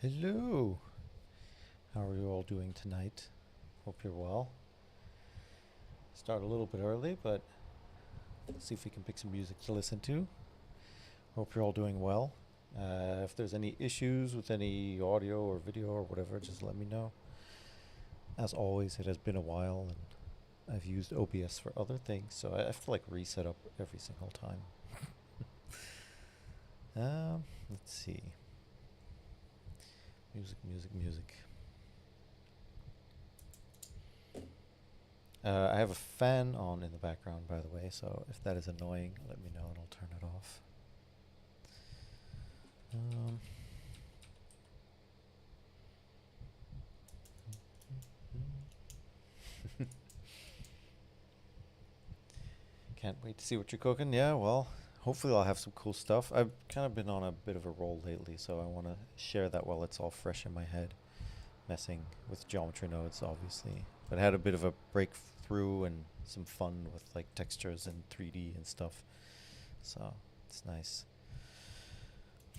Hello. How are you all doing tonight? Hope you're well. Start a little bit early, but let's see if we can pick some music to listen to. Hope you're all doing well. If there's any issues with any audio or video or whatever, just let me know. As always, it has been a while and I've used OBS for other things, so I have to like reset up every single time. Let's see. Music. I have a fan on in the background, by the way, so if that is annoying, let me know and I'll turn it off. Um, Can't wait to see what you're cooking. Yeah, well, hopefully I'll have some cool stuff. I've kind of been on a bit of a roll lately, so I want to share that while it's all fresh in my head. Messing with geometry nodes, obviously. But I had a bit of a breakthrough and some fun with like textures and 3D and stuff. So it's nice.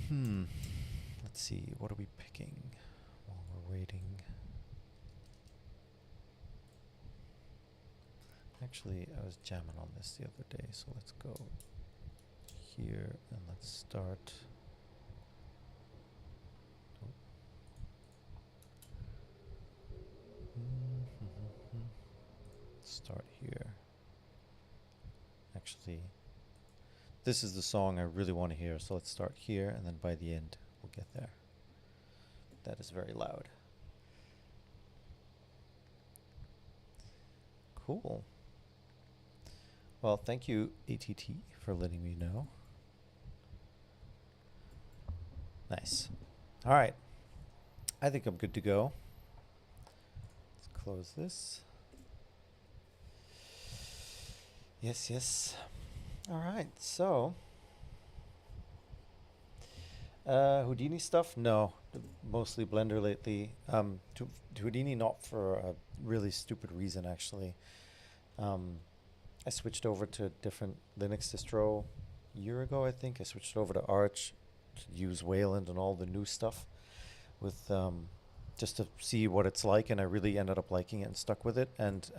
Let's see, what are we picking while we're waiting? Actually, I was jamming on this the other day, so let's go here and let's start. Start here. Actually, this is the song I really want to hear, so let's start here and then by the end we'll get there. That is very loud. Cool. Well, thank you, ATT, for letting me know. Nice. All right. I think I'm good to go. Let's close this. Yes. All right, so Houdini stuff? No, mostly Blender lately. Houdini not for a really stupid reason, actually. I switched over to a different Linux distro a year ago, I think. I switched over to Arch to use Wayland and all the new stuff with just to see what it's like, and I really ended up liking it and stuck with it. And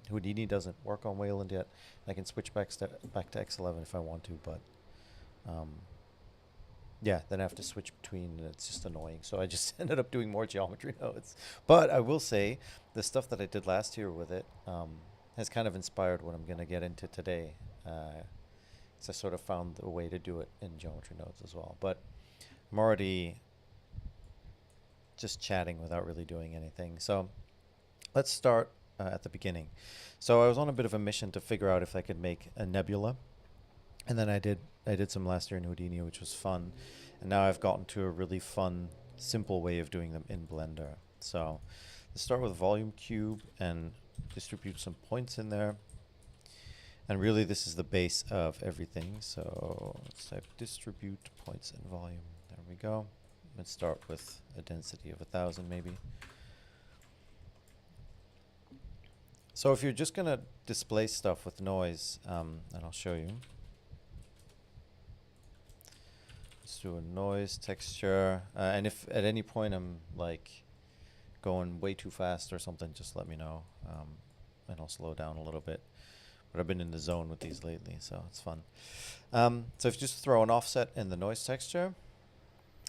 Houdini doesn't work on Wayland yet. I can switch back to X11 if I want to, but yeah, then I have to switch between, and it's just annoying. So I just ended up doing more geometry nodes. But I will say, the stuff that I did last year with it has kind of inspired what I'm going to get into today. So I sort of found a way to do it in geometry nodes as well. But I'm already just chatting without really doing anything. So let's start at the beginning. So I was on a bit of a mission to figure out if I could make a nebula. And then I did some last year in Houdini, which was fun. And now I've gotten to a really fun, simple way of doing them in Blender. So let's start with volume cube and distribute some points in there. And really this is the base of everything. So let's type distribute points in volume. There we go. Let's start with a density of 1,000 maybe. So if you're just going to display stuff with noise, and I'll show you. Let's do a noise texture. And if at any point I'm like going way too fast or something, just let me know. And I'll slow down a little bit. But I've been in the zone with these lately, so it's fun. So if you just throw an offset in the noise texture,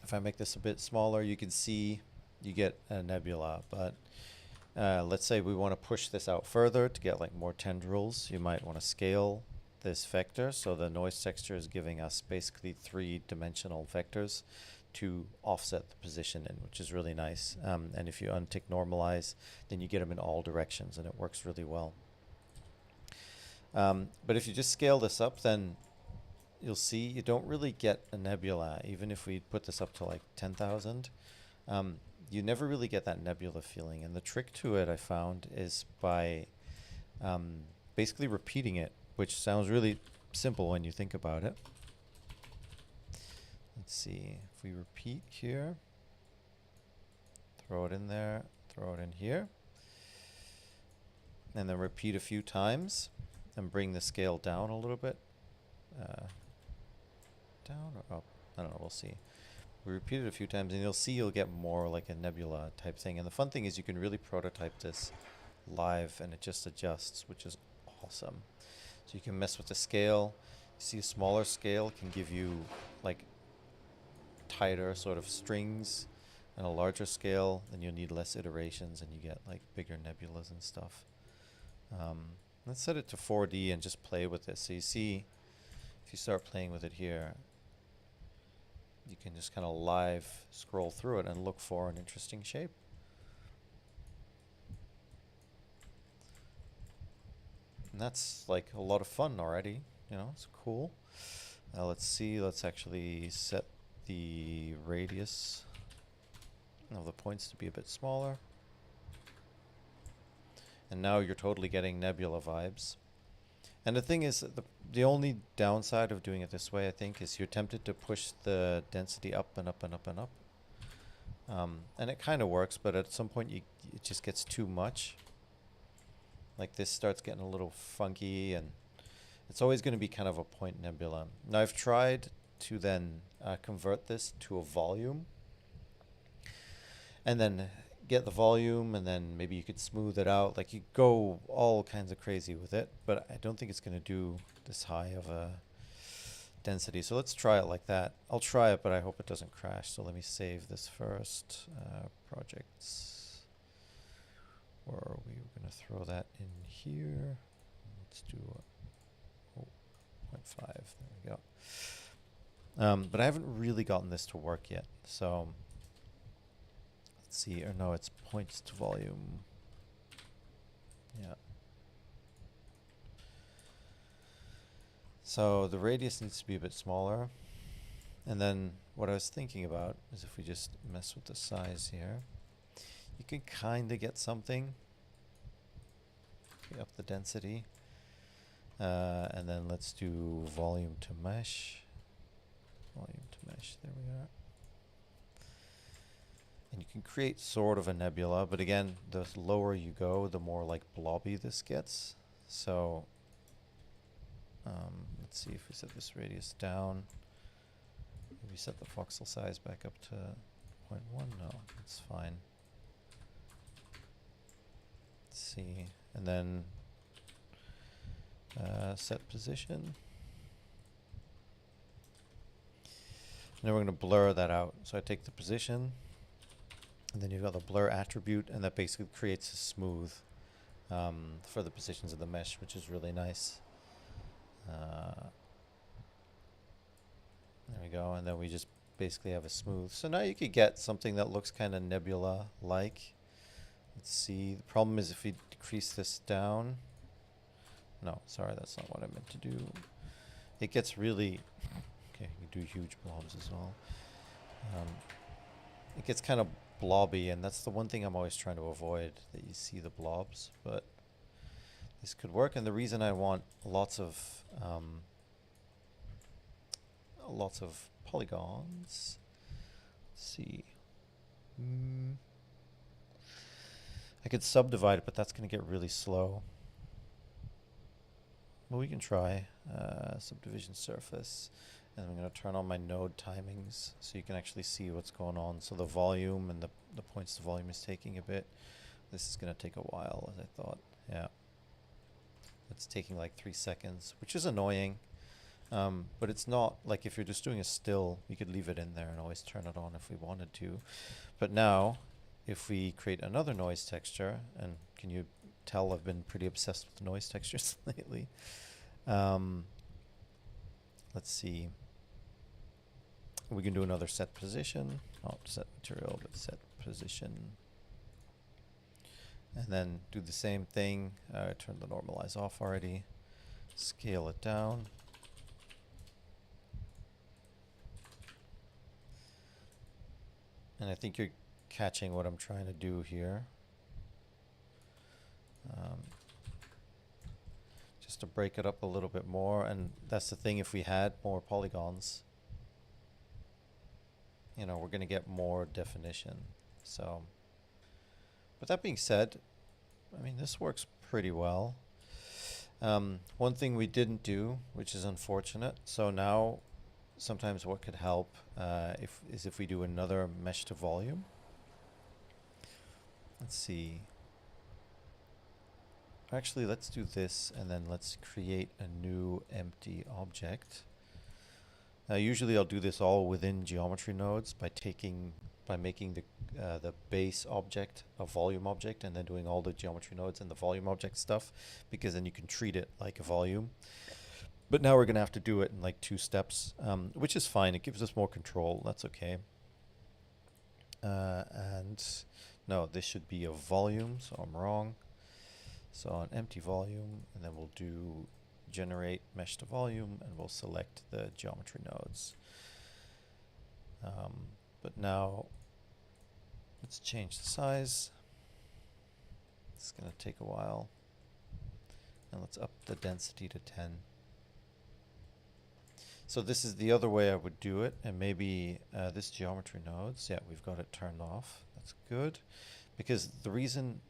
if I make this a bit smaller, you can see you get a nebula. But let's say we want to push this out further to get like more tendrils. You might want to scale this vector. So the noise texture is giving us basically 3-dimensional vectors to offset the position in, which is really nice. And if you untick normalize, then you get them in all directions, and it works really well. But if you just scale this up, then you'll see you don't really get a nebula. Even if we put this up to like 10,000, you never really get that nebula feeling. And the trick to it, I found, is by basically repeating it, which sounds really simple when you think about it. Let's see, if we repeat here, throw it in there, throw it in here, and then repeat a few times and bring the scale down a little bit. Down or up? I don't know, we'll see. We repeat it a few times, and you'll see you'll get more like a nebula type thing. And the fun thing is you can really prototype this live, and it just adjusts, which is awesome. So you can mess with the scale. You see, a smaller scale can give you like tighter sort of strings, and a larger scale, then you'll need less iterations, and you get like bigger nebulas and stuff. Let's set it to 4D and just play with this. So you see, if you start playing with it here, you can just kind of live scroll through it and look for an interesting shape. And that's like a lot of fun already, you know, it's cool. Now let's see, let's actually set the radius of the points to be a bit smaller. And now you're totally getting nebula vibes. And the thing is, the only downside of doing it this way, I think, is you're tempted to push the density up and up and up and up. And it kind of works, but at some point it just gets too much. Like this starts getting a little funky, and it's always going to be kind of a point nebula. Now I've tried to then convert this to a volume, and then get the volume, and then maybe you could smooth it out. Like you go all kinds of crazy with it, but I don't think it's going to do this high of a density. So let's try it like that. I'll try it, but I hope it doesn't crash. So let me save this first. Projects. Where are we? We're going to throw that in here. Let's do 0.5. There we go. But I haven't really gotten this to work yet. So let's see. Or no, it's points to volume. Yeah. So the radius needs to be a bit smaller. And then what I was thinking about is if we just mess with the size here, you can kind of get something. Up the density. And then let's do volume to mesh. Volume to mesh, there we are. And you can create sort of a nebula, but again, the lower you go, the more like blobby this gets. So let's see if we set this radius down. Maybe set the voxel size back up to 0.1. No, that's fine. Let's see, and then set position. And then we're going to blur that out. So I take the position, and then you've got the blur attribute, and that basically creates a smooth for the positions of the mesh, which is really nice. There we go, and then we just basically have a smooth. So now you could get something that looks kind of nebula-like. Let's see, the problem is if we decrease this down. No, sorry, that's not what I meant to do. It gets really, okay, you can do huge blobs as well. It gets kind of blobby, and that's the one thing I'm always trying to avoid, that you see the blobs, but this could work. And the reason I want lots of polygons, let's see. I could subdivide it, but that's going to get really slow. Well, we can try subdivision surface, and I'm going to turn on my node timings so you can actually see what's going on. So the volume and the points the volume is taking a bit. This is going to take a while, as I thought. Yeah. It's taking like 3 seconds, which is annoying. But it's not like if you're just doing a still, we could leave it in there and always turn it on if we wanted to. But now, if we create another noise texture, and can you tell I've been pretty obsessed with noise textures lately. Let's see. We can do another set position, not set material, but set position. And then do the same thing. Turn the normalize off already. Scale it down. And I think you're catching what I'm trying to do here. Just to break it up a little bit more, and that's the thing, if we had more polygons, you know, we're going to get more definition. So, with that being said, I mean, this works pretty well. One thing we didn't do, which is unfortunate, so now sometimes what could help if we do another mesh to volume. Let's see. Actually, let's do this, and then let's create a new empty object. Usually I'll do this all within geometry nodes by making the base object a volume object, and then doing all the geometry nodes and the volume object stuff, because then you can treat it like a volume. But now we're going to have to do it in like 2 steps, which is fine. It gives us more control. That's okay. And no, this should be a volume, so I'm wrong. So an empty volume, and then we'll do generate mesh to volume, and we'll select the geometry nodes. But now let's change the size. It's going to take a while. And let's up the density to 10. So this is the other way I would do it, and maybe this geometry nodes, yeah, we've got it turned off. That's good, because the reason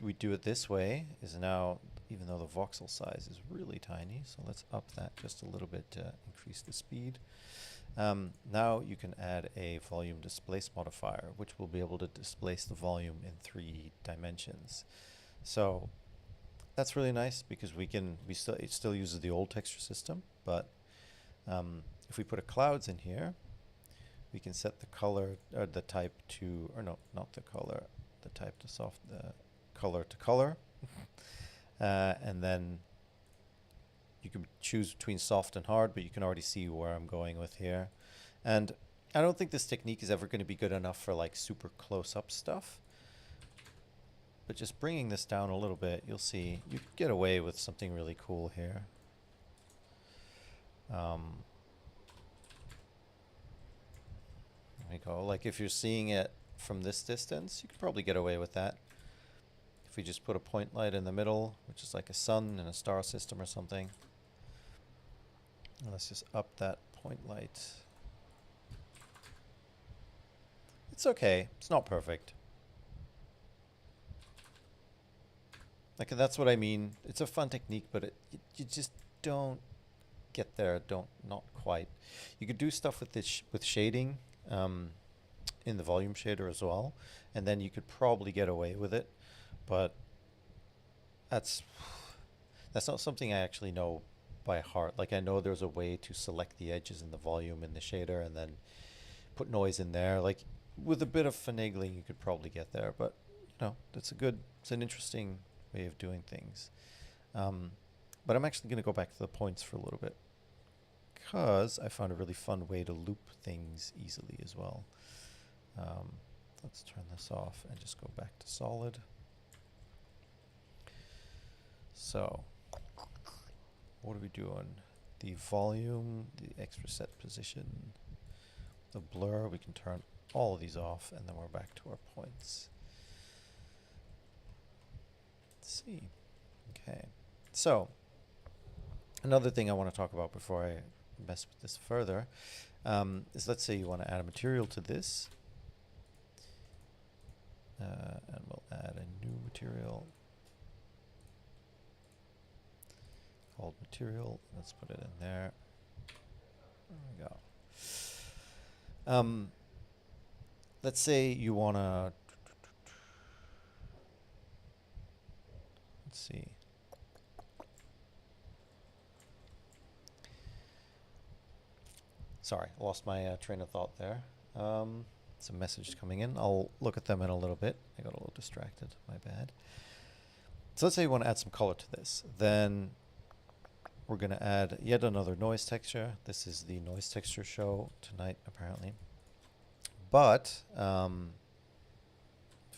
we do it this way is now, even though the voxel size is really tiny, so let's up that just a little bit to increase the speed. Now you can add a volume displace modifier, which will be able to displace the volume in 3 dimensions. So that's really nice, because it still uses the old texture system, but if we put a clouds in here, we can set the color or the type to, or no, not the color, the type to soft, color to color. And then you can choose between soft and hard, but you can already see where I'm going with here. And I don't think this technique is ever going to be good enough for like super close-up stuff. But just bringing this down a little bit, you'll see you can get away with something really cool here. There we go. Like if you're seeing it from this distance, you could probably get away with that. If we just put a point light in the middle, which is like a sun in a star system or something. And let's just up that point light. It's okay. It's not perfect. Like, that's what I mean. It's a fun technique, but you just don't get there. Not quite. You could do stuff with this with shading in the volume shader as well, and then you could probably get away with it. But that's not something I actually know by heart. Like, I know there's a way to select the edges in the volume in the shader and then put noise in there. Like, with a bit of finagling, you could probably get there. But you know, it's an interesting way of doing things. But I'm actually going to go back to the points for a little bit, because I found a really fun way to loop things easily as well. Let's turn this off and just go back to solid. So, what are we doing? The volume, the extra set position, the blur, we can turn all of these off, and then we're back to our points. Let's see. Okay. So, another thing I want to talk about before I mess with this further is, let's say you want to add a material to this. And we'll add a new material called material. Let's put it in there. There we go. Let's say you want to, let's see. Sorry, I lost my train of thought there. Some messages coming in. I'll look at them in a little bit. I got a little distracted, my bad. So let's say you want to add some color to this. Then we're going to add yet another noise texture. This is the noise texture show tonight, apparently. But if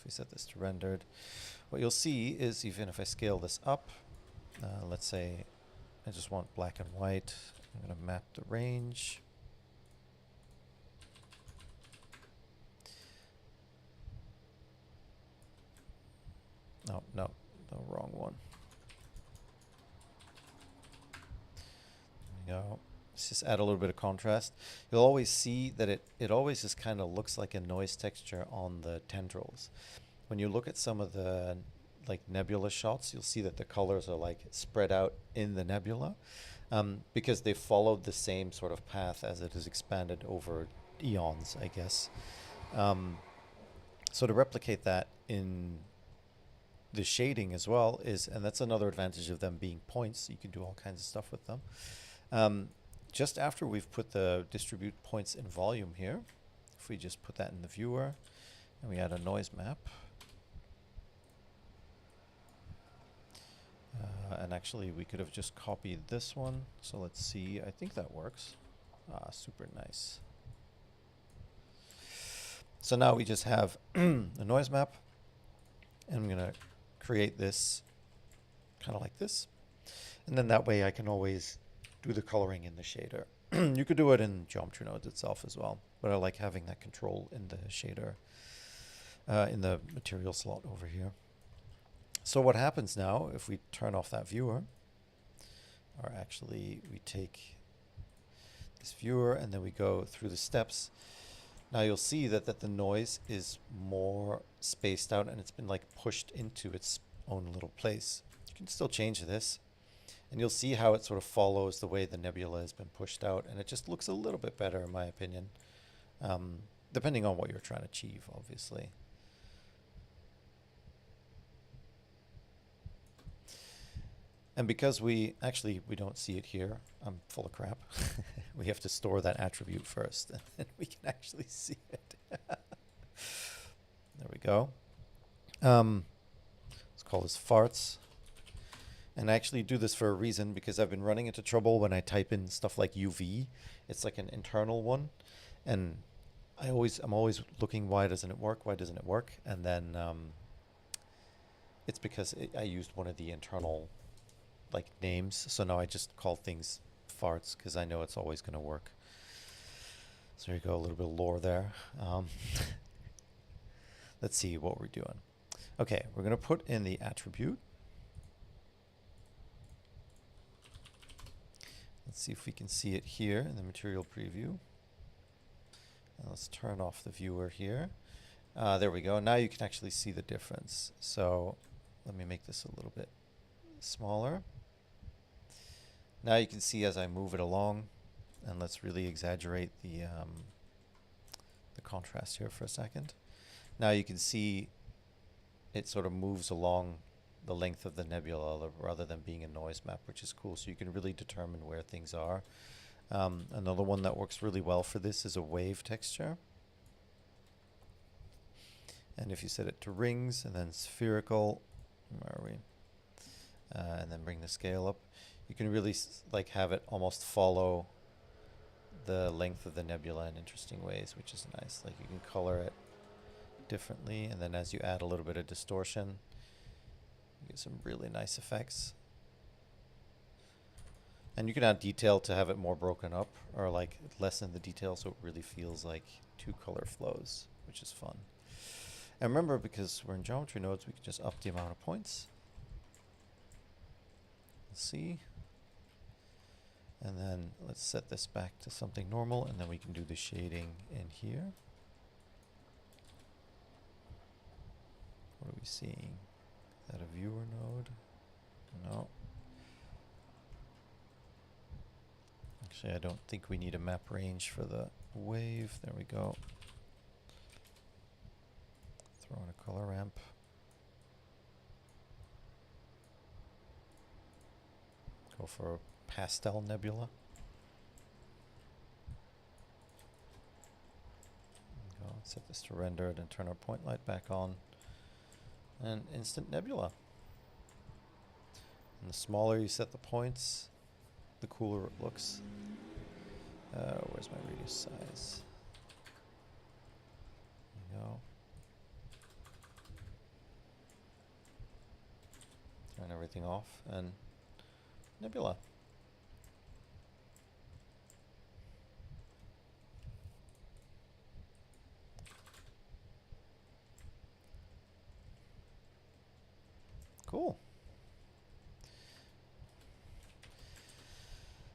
we set this to rendered, what you'll see is, even if I scale this up, let's say I just want black and white. I'm going to map the range. Oh, no, the wrong one. There we go. Let's just add a little bit of contrast. You'll always see that it always just kind of looks like a noise texture on the tendrils. When you look at some of the like nebula shots, you'll see that the colors are like spread out in the nebula, because they followed the same sort of path as it has expanded over eons, I guess. Um, so to replicate that in the shading as well is, and that's another advantage of them being points, you can do all kinds of stuff with them. Um, just after we've put the distribute points in volume here, if we just put that in the viewer and we add a noise map, and actually we could have just copied this one, so let's see, I think that works. Super nice. So now we just have a noise map, and I'm gonna create this kind of like this, and then that way I can always do the coloring in the shader. You could do it in geometry nodes itself as well, but I like having that control in the shader, in the material slot over here. So what happens now if we turn off that viewer, or actually we take this viewer and then we go through the steps. Now you'll see that the noise is more spaced out and it's been like pushed into its own little place. You can still change this, and you'll see how it sort of follows the way the nebula has been pushed out, and it just looks a little bit better in my opinion, depending on what you're trying to achieve, obviously. And because we don't see it here, I'm full of crap. We have to store that attribute first, and then we can actually see it. There we go. Let's call this farts. And I actually do this for a reason, because I've been running into trouble when I type in stuff like UV. It's like an internal one, and I'm always looking, why doesn't it work? Why doesn't it work? And then it's because I used one of the internal like names, so now I just call things farts because I know it's always going to work. So there you go, a little bit of lore there. Let's see what we're doing. Okay, we're going to put in the attribute. Let's see if we can see it here in the material preview. And let's turn off the viewer here. There we go. Now you can actually see the difference. So let me make this a little bit smaller. Now you can see as I move it along, and let's really exaggerate the contrast here for a second. Now you can see it sort of moves along the length of the nebula rather than being a noise map, which is cool. So you can really determine where things are. Another one that works really well for this is a wave texture. And if you set it to rings and then spherical, where are we? And then bring the scale up, you can really like have it almost follow the length of the nebula in interesting ways, which is nice. Like you can color it differently, and then as you add a little bit of distortion, you get some really nice effects. And you can add detail to have it more broken up, or like lessen the detail so it really feels like two color flows, which is fun. And remember, because we're in geometry nodes, we can just up the amount of points. Let's see. And then let's set this back to something normal, and then we can do the shading in here. What are we seeing? Is that a viewer node? No. Actually, I don't think we need a map range for the wave. There we go. Throw in a color ramp. Go for a pastel nebula. Go set this to rendered and turn our point light back on. And instant nebula. And the smaller you set the points, the cooler it looks. Where's my radius size? There we go. Turn everything off and nebula. Cool.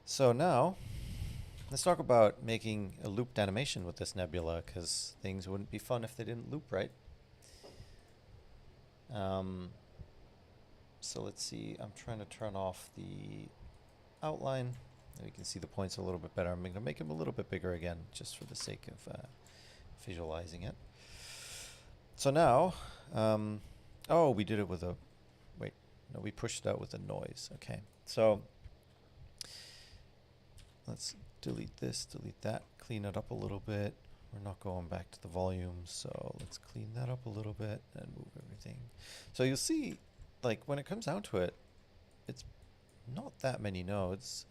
So now, let's talk about making a looped animation with this nebula, because things wouldn't be fun if they didn't loop right. So let's see, I'm trying to turn off the outline. And we can see the points a little bit better. I'm going to make them a little bit bigger again, just for the sake of visualizing it. So now, oh, we did it with a, wait, no, we pushed it out with a noise. Okay, so let's delete this, delete that, clean it up a little bit. We're not going back to the volume, so let's clean that up a little bit and move everything. So you'll see, like, when it comes down to it, it's not that many nodes.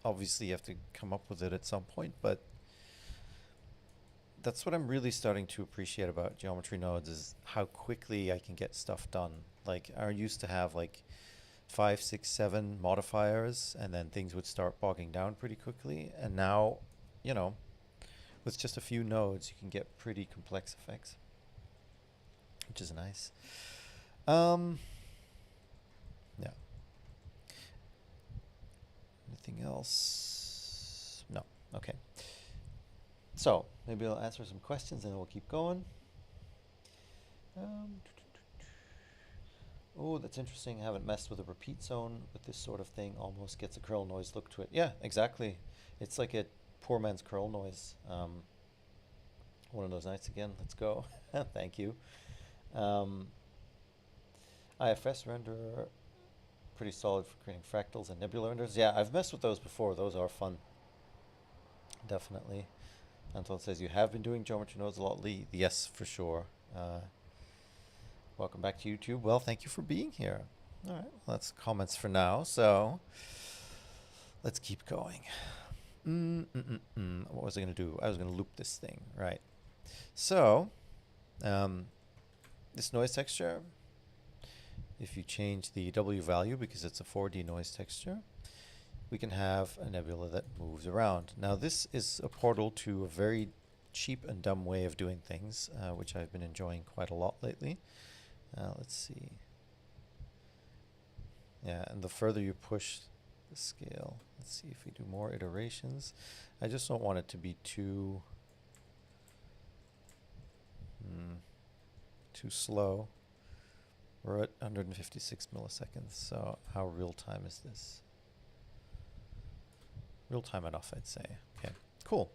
Obviously, you have to come up with it at some point, but that's what I'm really starting to appreciate about geometry nodes is how quickly I can get stuff done. Like, I used to have like 5, 6, 7 modifiers, and then things would start bogging down pretty quickly. And now, you know, with just a few nodes, you can get pretty complex effects, which is nice. Yeah. Anything else? No. Okay. So maybe I'll answer some questions and then we'll keep going. Oh, that's interesting. I haven't messed with a repeat zone with this sort of thing. Almost gets a curl noise look to it. Yeah, exactly. It's like a poor man's curl noise. One of those nights again. Let's go. Thank you. IFS render, pretty solid for creating fractals and nebula renders. Yeah, I've messed with those before. Those are fun. Definitely. Anton says you have been doing geometry nodes a lot, Lee. Yes, for sure. Welcome back to YouTube. Well, thank you for being here. All right, well, that's comments for now. So let's keep going. What was I going to do? I was going to loop this thing, right? So this noise texture, if you change the W value because it's a 4D noise texture, we can have a nebula that moves around. Now this is a portal to a very cheap and dumb way of doing things, which I've been enjoying quite a lot lately. Let's see. Yeah, and the further you push the scale, let's see if we do more iterations. I just don't want it to be too slow. We're at 156 milliseconds, so how real time is this? Real time enough, I'd say. Okay, cool.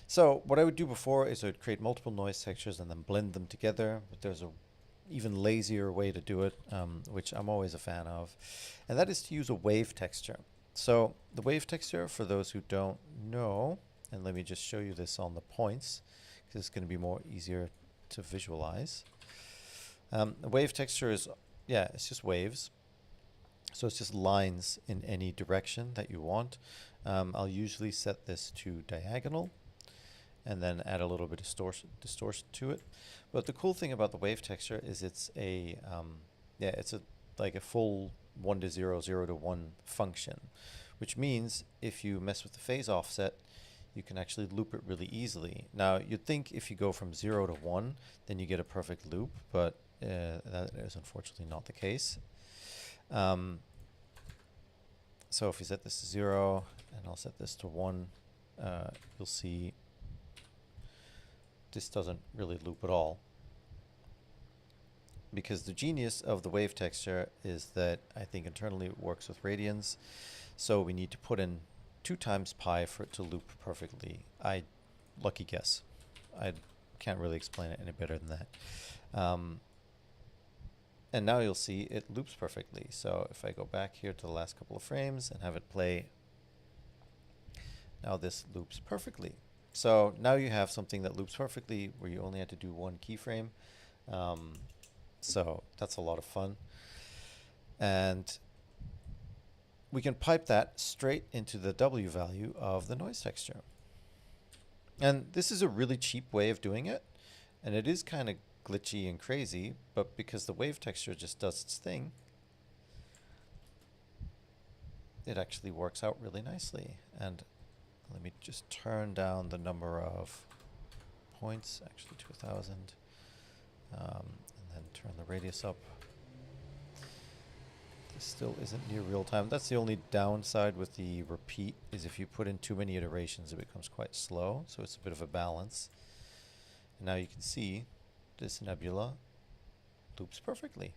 So what I would do before is I would create multiple noise textures and then blend them together, but there's a even lazier way to do it, which I'm always a fan of, and that is to use a wave texture. So the wave texture, for those who don't know, and let me just show you this on the points, because it's going to be more easier to visualize. The wave texture is, yeah, it's just waves. So it's just lines in any direction that you want. I'll usually set this to diagonal and then add a little bit of distortion to it. But the cool thing about the wave texture is it's a, yeah, it's a like a full 1 to 0, 0 to 1 function, which means if you mess with the phase offset, you can actually loop it really easily. Now, you'd think if you go from 0 to 1, then you get a perfect loop, but that is unfortunately not the case. So if you set this to 0, and I'll set this to 1, you'll see this doesn't really loop at all. Because the genius of the wave texture is that I think internally it works with radians, so we need to put in 2 times pi for it to loop perfectly. Lucky guess. I can't really explain it any better than that. And now you'll see it loops perfectly. So if I go back here to the last couple of frames and have it play, now this loops perfectly. So now you have something that loops perfectly where you only had to do 1 keyframe. So that's a lot of fun. And we can pipe that straight into the W value of the noise texture. And this is a really cheap way of doing it. And it is kind of glitchy and crazy, but because the wave texture just does its thing, it actually works out really nicely. And let me just turn down the number of points, actually to 1,000, and then turn the radius up. This still isn't near real time. That's the only downside with the repeat, is if you put in too many iterations, it becomes quite slow, so it's a bit of a balance. And now you can see this nebula loops perfectly.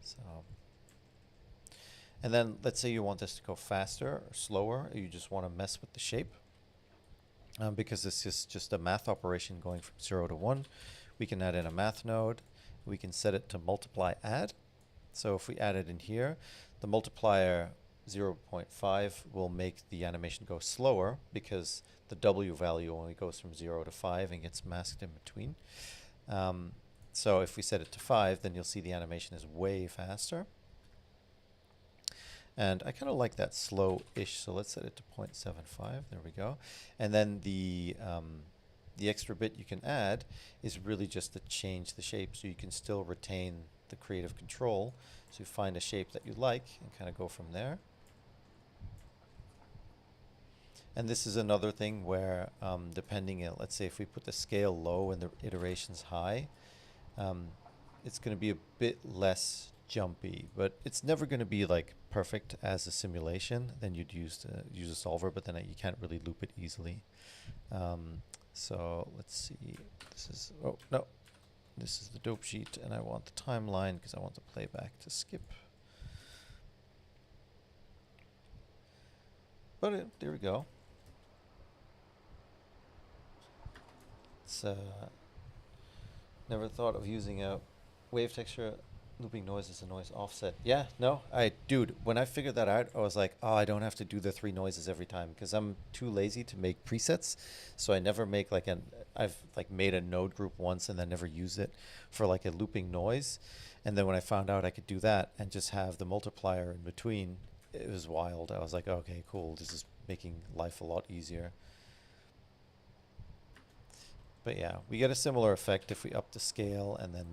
So, and then let's say you want this to go faster or slower, or you just want to mess with the shape. Because this is just a math operation going from 0 to 1, we can add in a math node. We can set it to multiply add. So if we add it in here, the multiplier 0.5 will make the animation go slower because the W value only goes from 0 to 5 and gets masked in between. So if we set it to 5, then you'll see the animation is way faster. And I kind of like that slow-ish, so let's set it to 0.75. There we go. And then the extra bit you can add is really just to change the shape, so you can still retain the creative control. So you find a shape that you like and kind of go from there. And this is another thing where, depending on, let's say if we put the scale low and the iterations high, it's going to be a bit less jumpy, but it's never going to be like perfect as a simulation. Then you'd use a solver, but then you can't really loop it easily. So let's see. This is, oh no, this is the dope sheet, and I want the timeline because I want the playback to skip. But there we go. It's never thought of using a wave texture looping noise as a noise offset. Yeah, no, dude, when I figured that out, I was like, oh, I don't have to do the 3 noises every time because I'm too lazy to make presets. So I never make like I've like made a node group once and then never used it for like a looping noise. And then when I found out I could do that and just have the multiplier in between, it was wild. I was like, okay, cool. This is making life a lot easier. But yeah, we get a similar effect if we up the scale and then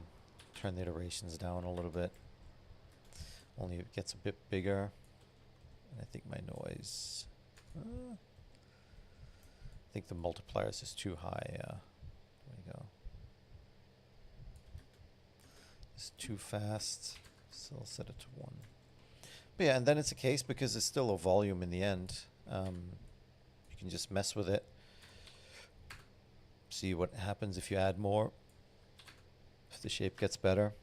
turn the iterations down a little bit. Only it gets a bit bigger. And I think my noise, I think the multiplier is just too high. There we go. It's too fast, so I'll set it to 1. But yeah, and then it's a case because it's still a volume in the end. You can just mess with it. See what happens if you add more. If the shape gets better,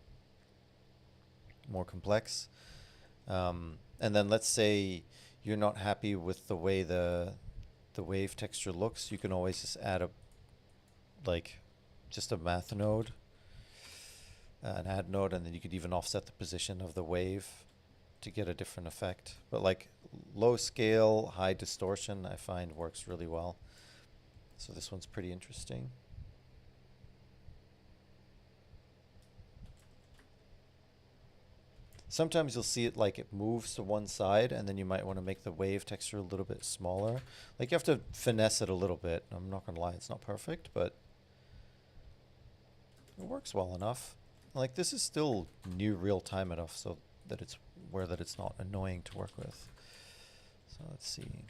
more complex. And then let's say you're not happy with the way the wave texture looks, you can always just add just a math node, an add node, and then you could even offset the position of the wave to get a different effect. But like low scale, high distortion, I find works really well. So this one's pretty interesting. Sometimes you'll see it like it moves to one side, and then you might want to make the wave texture a little bit smaller. Like you have to finesse it a little bit. I'm not gonna lie, it's not perfect, but it works well enough. Like this is still near real time enough so that it's not annoying to work with. So let's see.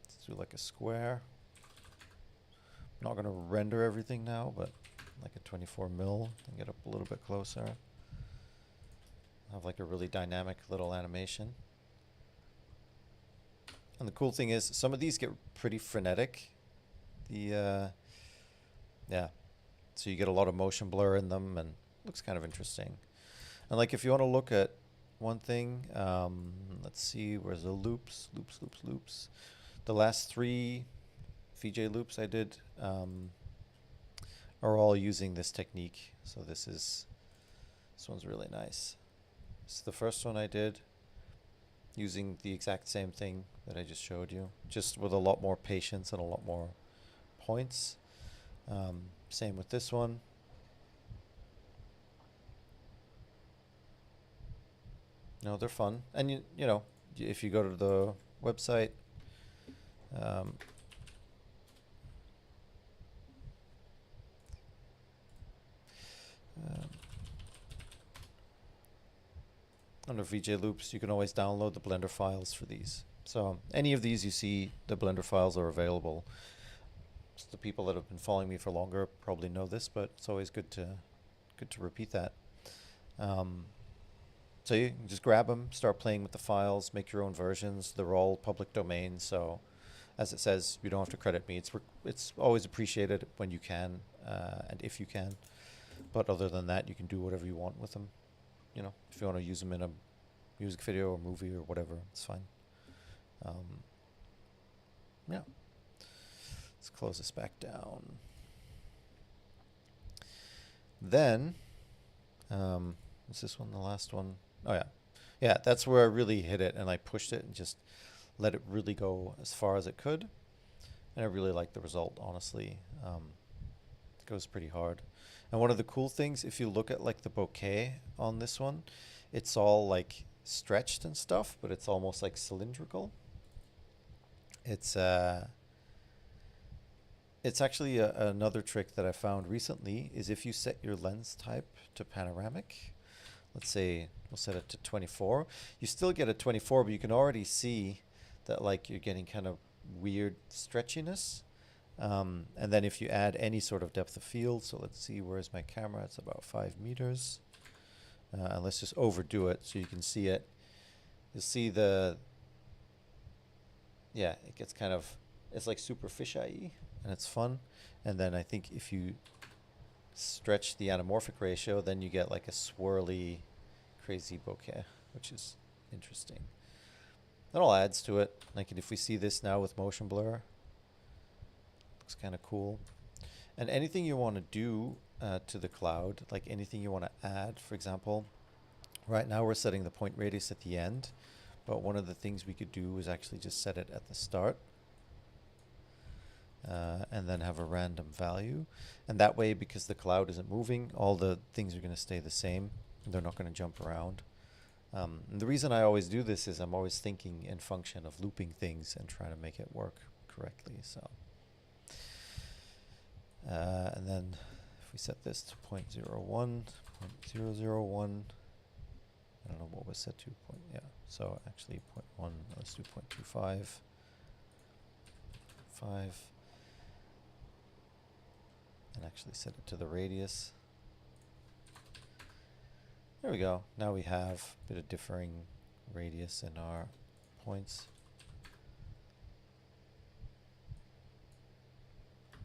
Let's do like a square. I'm not gonna render everything now, but like a 24 mil and get up a little bit closer. Have like a really dynamic little animation. And the cool thing is some of these get pretty frenetic. Yeah. So you get a lot of motion blur in them and it looks kind of interesting. And like if you want to look at one thing, let's see, where's the loops. The last 3 VJ loops I did are all using this technique. So this one's really nice. This is the first one I did using the exact same thing that I just showed you, just with a lot more patience and a lot more points. Same with this one. No, they're fun. And you know, if you go to the website, under VJ Loops, you can always download the Blender files for these. So any of these you see, the Blender files are available. So the people that have been following me for longer probably know this, but it's always good to repeat that. So you can just grab them, start playing with the files, make your own versions. They're all public domain, so as it says, you don't have to credit me. It's always appreciated when you can, and if you can. But other than that, you can do whatever you want with them. You know, if you want to use them in a music video or movie or whatever, it's fine. Yeah. Let's close this back down. Then, is this one the last one? Oh yeah. Yeah, that's where I really hit it and I pushed it and just let it really go as far as it could. And I really like the result, honestly. It goes pretty hard. And one of the cool things, if you look at like the bouquet on this one, it's all like stretched and stuff, but it's almost like cylindrical. It's actually another trick that I found recently is if you set your lens type to panoramic, let's say we'll set it to 24, you still get a 24, but you can already see that like you're getting kind of weird stretchiness. And then if you add any sort of depth of field, so let's see, where's my camera? It's about 5 meters. And let's just overdo it so you can see it. You'll see yeah, it gets kind of, it's like super fisheye and it's fun. And then I think if you stretch the anamorphic ratio, then you get like a swirly, crazy bokeh, which is interesting. That all adds to it. Like if we see this now with motion blur, looks kind of cool. And anything you want to do to the cloud, like anything you want to add, for example, right now we're setting the point radius at the end, but one of the things we could do is actually just set it at the start. And then have a random value. And that way, because the cloud isn't moving, all the things are going to stay the same. They're not going to jump around. And the reason I always do this is I'm always thinking in function of looping things and trying to make it work correctly. So, and then if we set this to 0.01, 0.001, I don't know what was set to. Yeah, so actually 0.1, let's do 0.25, 5. And actually set it to the radius. There we go. Now we have a bit of differing radius in our points.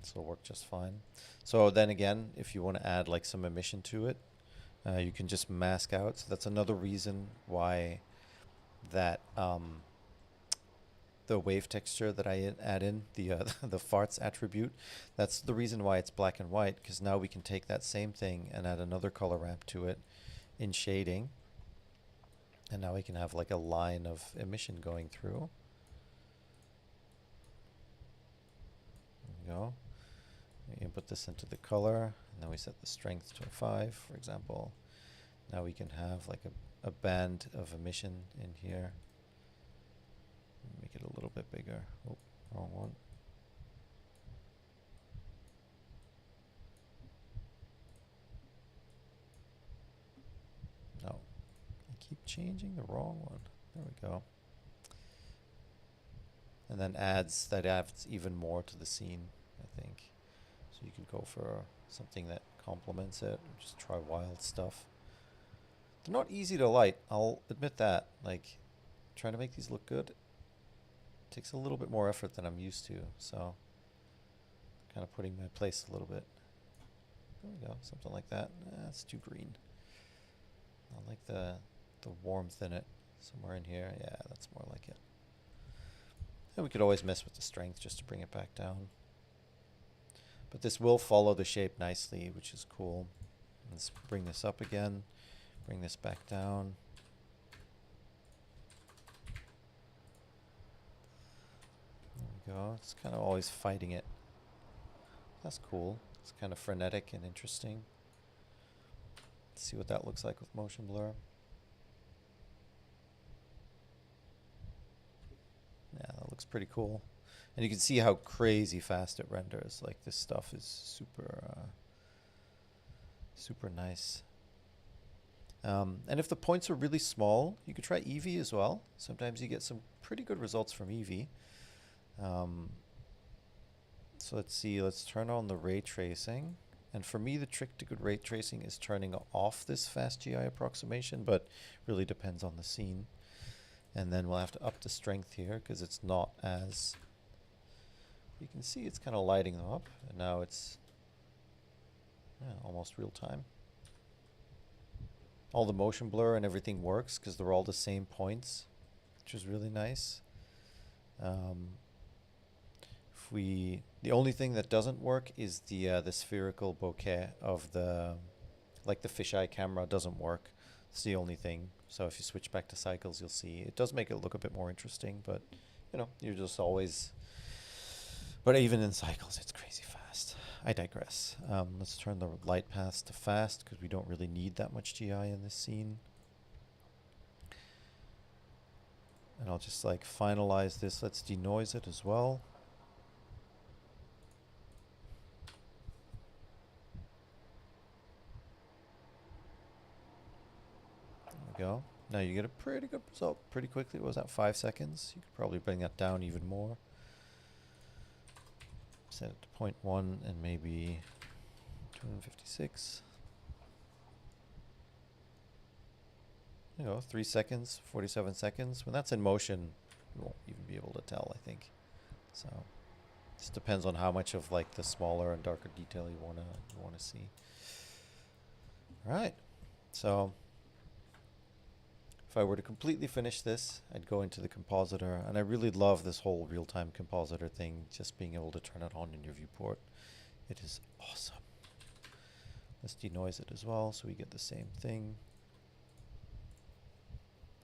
This will work just fine. So then again, if you want to add like some emission to it, you can just mask out. So that's another reason why that the wave texture that I add in, the the farts attribute, that's the reason why it's black and white, because now we can take that same thing and add another color ramp to it in shading. And now we can have like a line of emission going through. There we go. We input this into the color, and then we set the strength to a 5, for example. Now we can have like a band of emission in here. Make it a little bit bigger. Oh, wrong one. No, I keep changing the wrong one. There we go. And then adds even more to the scene, I think. So you can go for something that complements it, or just try wild stuff. They're not easy to light, I'll admit that. Like, trying to make these look good takes a little bit more effort than I'm used to, so kind of putting my place a little bit. There we go, something like that. That's too green. I like the warmth in it somewhere in here. Yeah, that's more like it. And we could always mess with the strength just to bring it back down. But this will follow the shape nicely, which is cool. Let's bring this up again, bring this back down. Go. It's kind of always fighting it. That's cool. It's kind of frenetic and interesting. Let's see what that looks like with motion blur. Yeah, that looks pretty cool. And you can see how crazy fast it renders. Like this stuff is super nice. And if the points are really small, you could try Eevee as well. Sometimes you get some pretty good results from Eevee. So let's see, let's turn on the ray tracing. And for me, the trick to good ray tracing is turning off this fast GI approximation, but really depends on the scene. And then we'll have to up the strength here because it's not as, you can see it's kind of lighting them up. And now it's Yeah, almost real time. All the motion blur and everything works because they're all the same points, which is really nice. If the only thing that doesn't work is the spherical bokeh of like the fisheye camera doesn't work. It's the only thing. So if you switch back to cycles, you'll see it does make it look a bit more interesting, but you're just always. But even in cycles, it's crazy fast. I digress. Let's turn the light paths to fast because we don't really need that much GI in this scene. And I'll just like finalize this. Let's denoise it as well. There we go. Now you get a pretty good result pretty quickly. What was that, 5 seconds? You could probably bring that down even more. Set it to 0.1 and maybe 256. There you go, 3 seconds, 47 seconds. When that's in motion, you won't even be able to tell, I think. So just depends on how much of like the smaller and darker detail you wanna see. All right, so if I were to completely finish this, I'd go into the compositor, and I really love this whole real-time compositor thing, just being able to turn it on in your viewport. It is awesome. Let's denoise it as well so we get the same thing.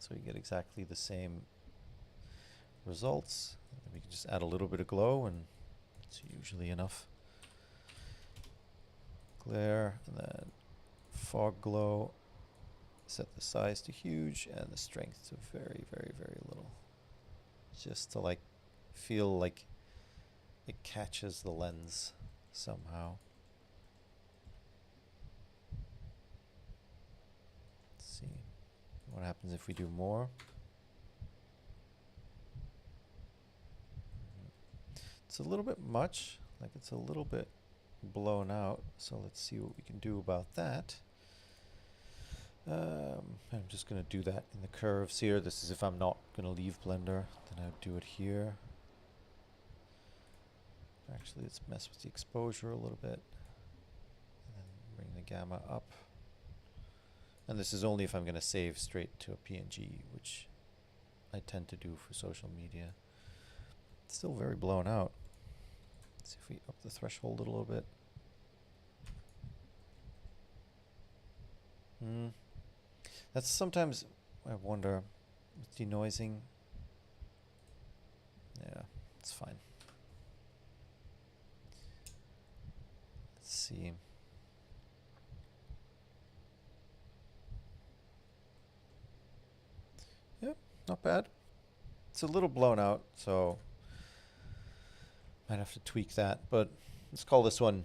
So we get exactly the same results. And we can just add a little bit of glow, and it's usually enough. Glare, and then fog glow. Set the size to huge and the strength to very, very, very little. Just to like feel like it catches the lens somehow. Let's see what happens if we do more. It's a little bit much, like it's a little bit blown out. So let's see what we can do about that. I'm just going to do that in the curves here. This is if I'm not going to leave Blender, then I would do it here. Actually, let's mess with the exposure a little bit. And then bring the gamma up. And this is only if I'm going to save straight to a PNG, which I tend to do for social media. It's still very blown out. Let's see if we up the threshold a little bit. That's sometimes I wonder with denoising. Yeah, it's fine. Let's see. Yep, not bad. It's a little blown out, so might have to tweak that, but let's call this one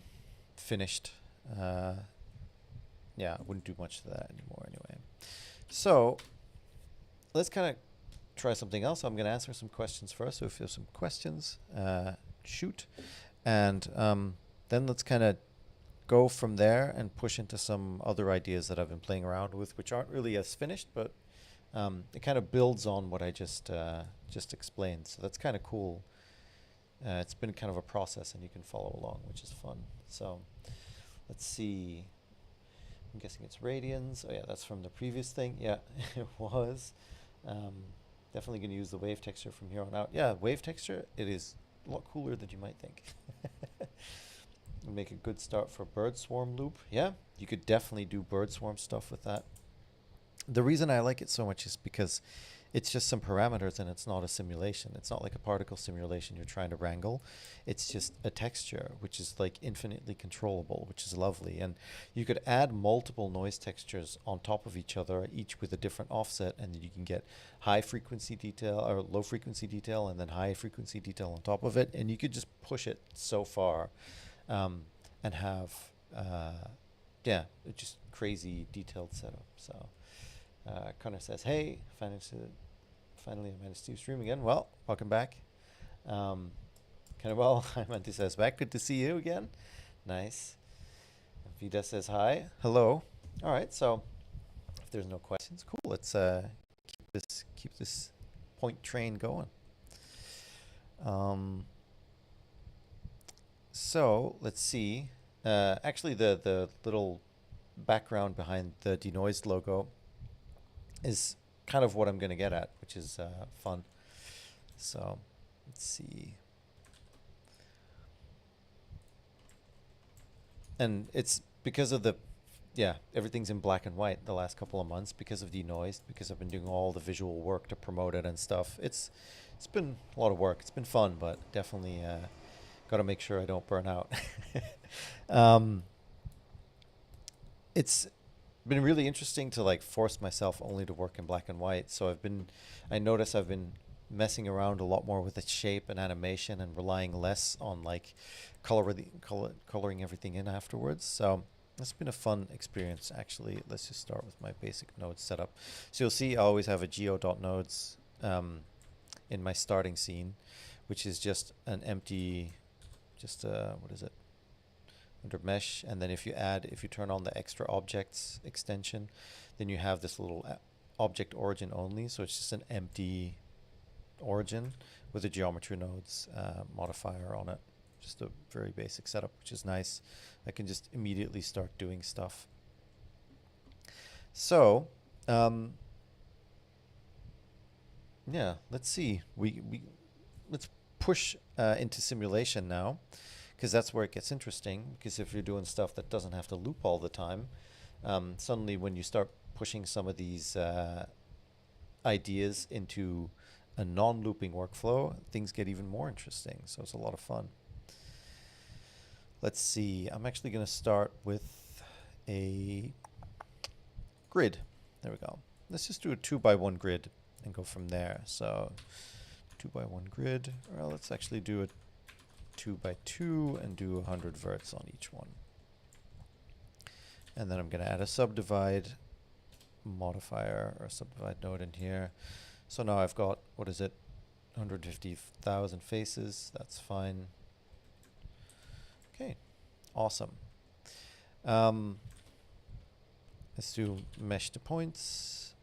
finished. Yeah, I wouldn't do much to that anymore anyway. So let's kind of try something else. I'm going to answer some questions first. So if you have some questions, shoot. And then let's kind of go from there and push into some other ideas that I've been playing around with, which aren't really as finished, but it kind of builds on what I just explained. So that's kind of cool. It's been kind of a process, and you can follow along, which is fun. So let's see. I'm guessing it's radians. Oh yeah, that's from the previous thing. Yeah, it was. Definitely going to use the wave texture from here on out. Yeah, wave texture, it is a lot cooler than you might think. Make a good start for bird swarm loop. Yeah, you could definitely do bird swarm stuff with that. The reason I like it so much is because it's just some parameters and it's not a simulation. It's not like a particle simulation you're trying to wrangle. It's just a texture, which is like infinitely controllable, which is lovely. And you could add multiple noise textures on top of each other, each with a different offset, and then you can get high frequency detail or low frequency detail and then high frequency detail on top of it. And you could just push it so far and have, yeah, just crazy detailed setup. So Connor says, hey, finally I managed to stream again. Well, welcome back. Kind of well. Hi, Mantissa back. Good to see you again. Nice. Vida says hi. Hello. All right, so if there's no questions, cool. Let's keep this point train going. So let's see. Actually, the little background behind the denoised logo is kind of what I'm going to get at, which is fun. So let's see. And it's because of the, yeah, everything's in black and white the last couple of months because of denoised, because I've been doing all the visual work to promote it and stuff. It's been a lot of work. It's been fun, but definitely got to make sure I don't burn out. um, it's been really interesting to like force myself only to work in black and white. So I notice I've been messing around a lot more with the shape and animation and relying less on like coloring everything in afterwards. So it's been a fun experience actually. Let's just start with my basic node setup. So you'll see I always have a geo.nodes in my starting scene, which is just an empty, just what is it? Under mesh, and then if you turn on the extra objects extension, then you have this little object origin only, so it's just an empty origin with a geometry nodes modifier on it. Just a very basic setup, which is nice. I can just immediately start doing stuff. So yeah, let's see. Let's push into simulation now, because that's where it gets interesting. Because if you're doing stuff that doesn't have to loop all the time, suddenly when you start pushing some of these ideas into a non-looping workflow, things get even more interesting. So it's a lot of fun. Let's see. I'm actually going to start with a grid. There we go. Let's just do a 2x1 grid and go from there. So 2x1 grid. Well, let's actually do a 2x2 and do 100 verts on each one. And then I'm going to add a subdivide modifier or subdivide node in here. So now I've got, what is it, 150,000 faces. That's fine. Okay, awesome. Let's do mesh to points.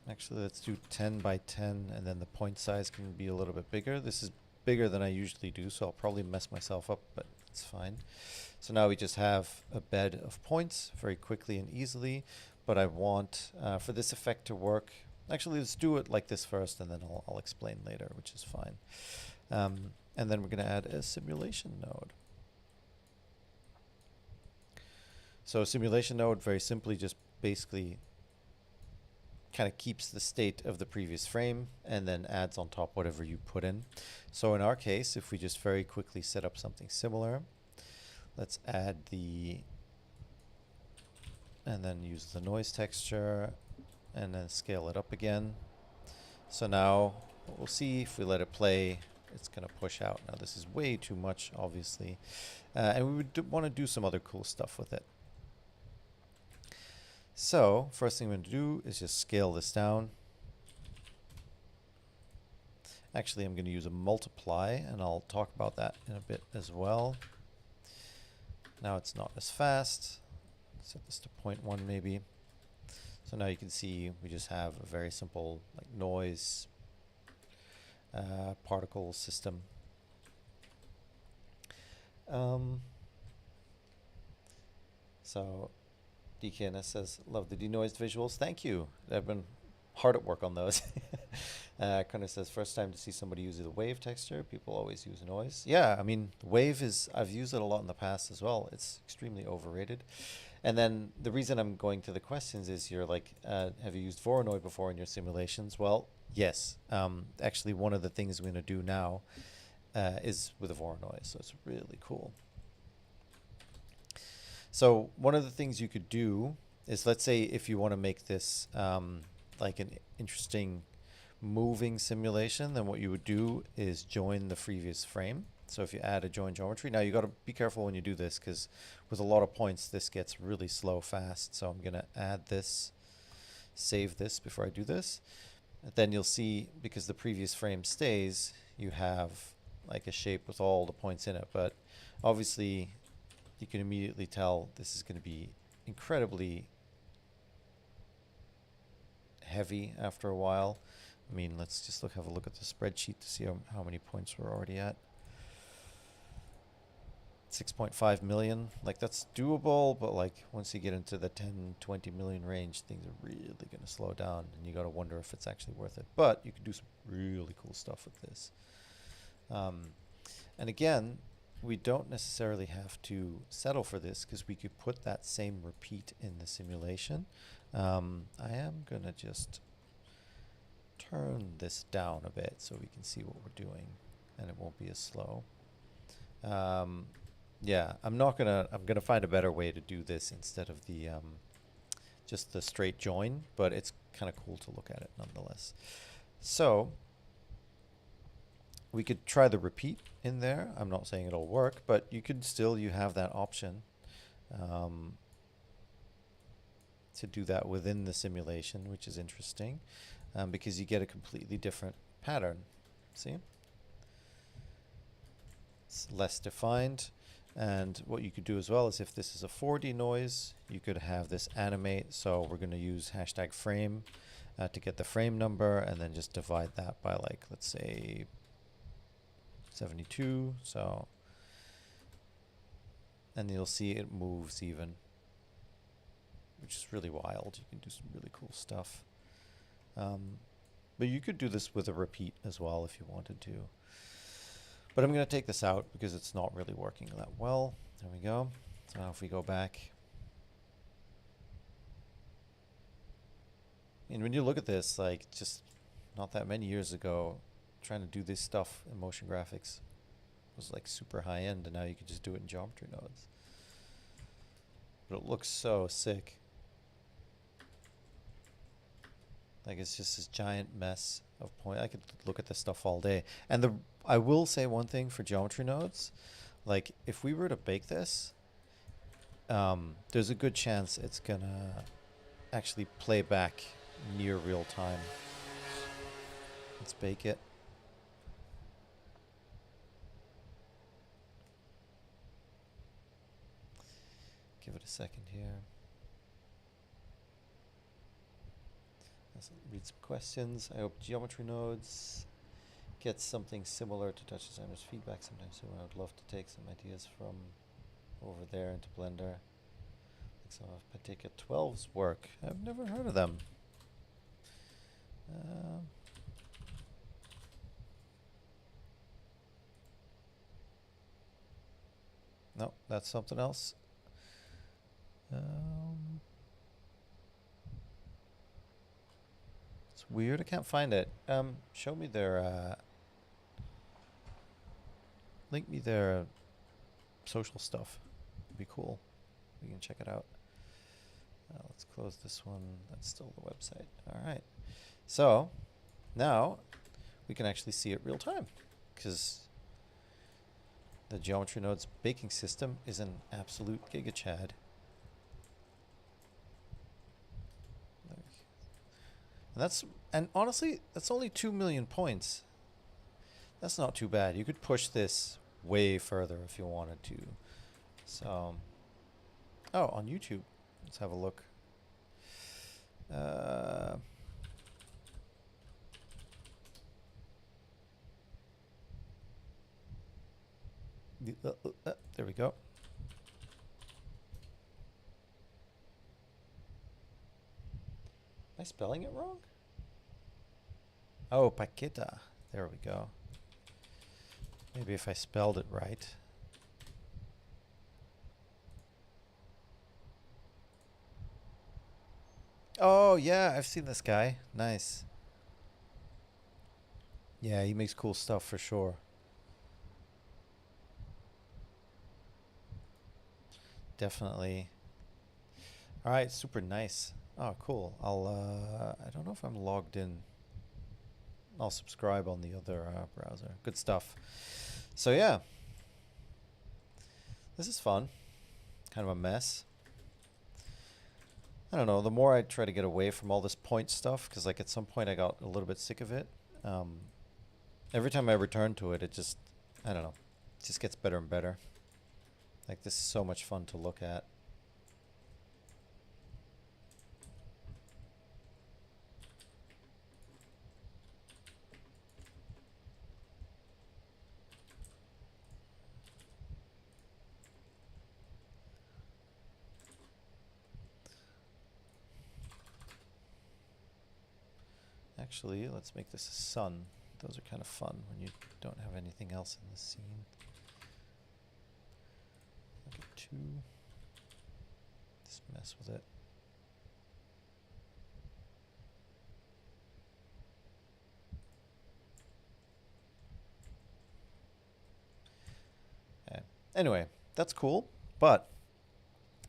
Actually, let's do 10 by 10, and then the point size can be a little bit bigger. This is bigger than I usually do, so I'll probably mess myself up, but it's fine. So now we just have a bed of points very quickly and easily, but I want, for this effect to work, actually let's do it like this first, and then I'll explain later, which is fine. And then we're going to add a simulation node. So a simulation node very simply just basically kind of keeps the state of the previous frame and then adds on top whatever you put in. So in our case, if we just very quickly set up something similar, let's add and then use the noise texture and then scale it up again. So now what we'll see if we let it play, it's going to push out. Now this is way too much, obviously, and we would want to do some other cool stuff with it. So first thing we're going to do is just scale this down. Actually, I'm going to use a multiply, and I'll talk about that in a bit as well. Now it's not as fast. Set this to 0.1 maybe. So now you can see we just have a very simple like noise particle system. So DKNS says, love the denoised visuals. Thank you. I've been hard at work on those. Connor says, first time to see somebody use the wave texture. People always use noise. Yeah, I mean, wave is, I've used it a lot in the past as well. It's extremely overrated. And then the reason I'm going to the questions is you're like, have you used Voronoi before in your simulations? Well, yes. Actually, one of the things we're going to do now is with a Voronoi. So it's really cool. So one of the things you could do is, let's say if you want to make this like an interesting moving simulation, then what you would do is join the previous frame. So if you add a join geometry, now you got to be careful when you do this, because with a lot of points, this gets really slow fast. So I'm going to add this, save this before I do this. And then you'll see, because the previous frame stays, you have like a shape with all the points in it. But obviously, you can immediately tell this is going to be incredibly heavy after a while, I mean, let's just have a look at the spreadsheet to see how many points we're already at. 6.5 million, like that's doable, but like once you get into the 10, 20 million range, things are really going to slow down and you got to wonder if it's actually worth it. But you can do some really cool stuff with this. And again, we don't necessarily have to settle for this because we could put that same repeat in the simulation. I am going to just turn this down a bit so we can see what we're doing and it won't be as slow. Yeah, I'm gonna find a better way to do this instead of the just the straight join, but it's kind of cool to look at it nonetheless. So we could try the repeat in there. I'm not saying it'll work, but you have that option to do that within the simulation, which is interesting because you get a completely different pattern. See? It's less defined. And what you could do as well is if this is a 4D noise, you could have this animate. So we're going to use hashtag frame to get the frame number and then just divide that by like, let's say 72. So, and you'll see it moves even, which is really wild. You can do some really cool stuff. But you could do this with a repeat as well if you wanted to. But I'm going to take this out because it's not really working that well. There we go. So now if we go back. And when you look at this, like just not that many years ago, trying to do this stuff in motion graphics was like super high end, and now you can just do it in geometry nodes. But it looks so sick. Like it's just this giant mess of point. I could look at this stuff all day. And I will say one thing for geometry nodes, like if we were to bake this, there's a good chance it's gonna actually play back near real time. Let's bake it. Give it a second here. Let's read some questions. I hope geometry nodes get something similar to touch designers feedback sometime soon. I would love to take some ideas from over there into Blender. Like some of Patika 12's work. I've never heard of them. No, that's something else. It's weird. I can't find it. Show me their. Link me their social stuff. It'd be cool. We can check it out. Let's close this one. That's still the website. All right. So now we can actually see it real time because the geometry nodes baking system is an absolute gigachad. And honestly, that's only 2 million points. That's not too bad. You could push this way further if you wanted to. So, oh, on YouTube, let's have a look. There we go. Am I spelling it wrong? Oh, Paqueta. There we go. Maybe if I spelled it right. Oh, yeah, I've seen this guy. Nice. Yeah, he makes cool stuff for sure. Definitely. All right, super nice. Oh, cool. I don't know if I'm logged in. I'll subscribe on the other browser. Good stuff. So yeah, this is fun. Kind of a mess. I don't know. The more I try to get away from all this point stuff, because like at some point I got a little bit sick of it. Every time I return to it, it just, I don't know, it just gets better and better. Like this is so much fun to look at. Actually, let's make this a sun. Those are kind of fun when you don't have anything else in the scene. Look at 2. Just mess with it. Okay. Anyway, that's cool, but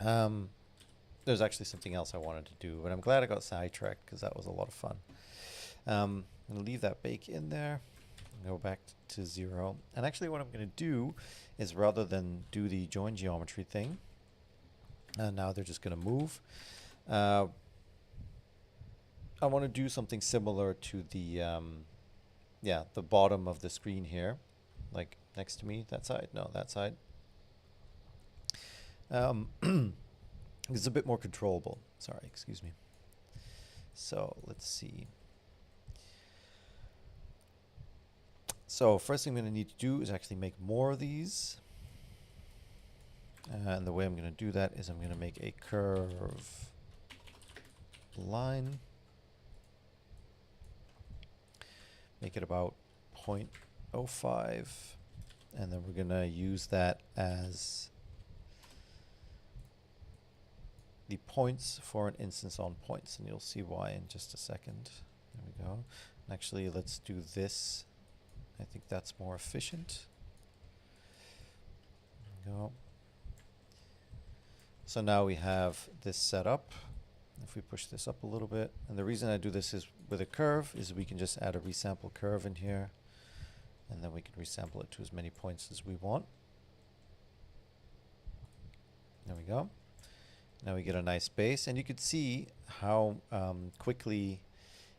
there's actually something else I wanted to do, but I'm glad I got sidetracked because that was a lot of fun. I'm going to leave that bake in there, go back to 0. And actually what I'm going to do is, rather than do the join geometry thing, now they're just going to move. I want to do something similar to the, the bottom of the screen here, like next to me, that side, no, that side. It's a bit more controllable. Sorry, excuse me. So let's see. So first thing I'm going to need to do is actually make more of these. And the way I'm going to do that is I'm going to make a curve line. Make it about 0.05. And then we're going to use that as the points for an instance on points, and you'll see why in just a second. There we go. And actually, let's do this. I think that's more efficient. There we go. So now we have this set up. If we push this up a little bit, and the reason I do this is with a curve is we can just add a resample curve in here, and then we can resample it to as many points as we want. There we go. Now we get a nice base, and you could see how quickly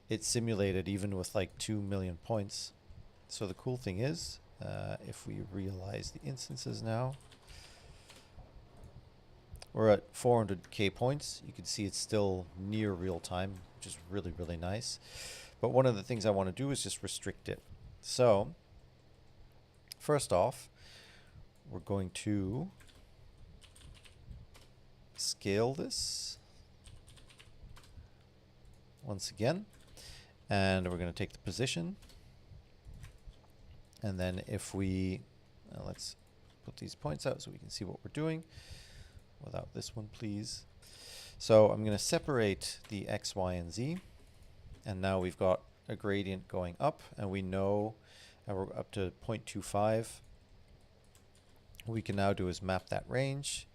it's simulated even with like 2 million points. So the cool thing is, if we realize the instances now, we're at 400k points. You can see it's still near real time, which is really, really nice. But one of the things I want to do is just restrict it. So first off, we're going to scale this once again, and we're going to take the position, and then if we let's put these points out so we can see what we're doing without this one, please. So I'm going to separate the X, Y, and Z, and now we've got a gradient going up, and we know we're up to 0.25. What we can now do is map that range.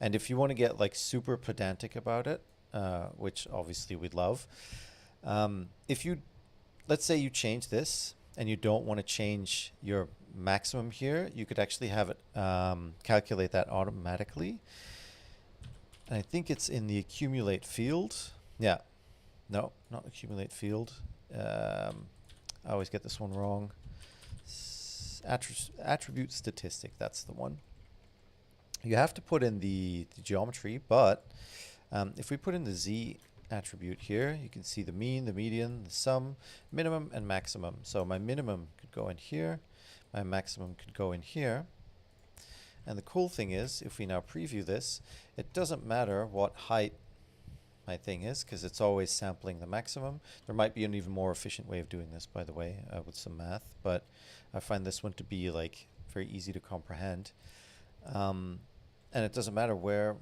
And if you want to get like super pedantic about it, which obviously we'd love, if you, let's say you change this and you don't want to change your maximum here, you could actually have it calculate that automatically. And I think it's in the accumulate field. Yeah, no, not accumulate field. I always get this one wrong. Attribute statistic, that's the one. You have to put in the geometry, but if we put in the Z attribute here, you can see the mean, the median, the sum, minimum, and maximum. So my minimum could go in here, my maximum could go in here. And the cool thing is, if we now preview this, it doesn't matter what height my thing is, because it's always sampling the maximum. There might be an even more efficient way of doing this, by the way, with some math, but I find this one to be like very easy to comprehend. And it doesn't matter where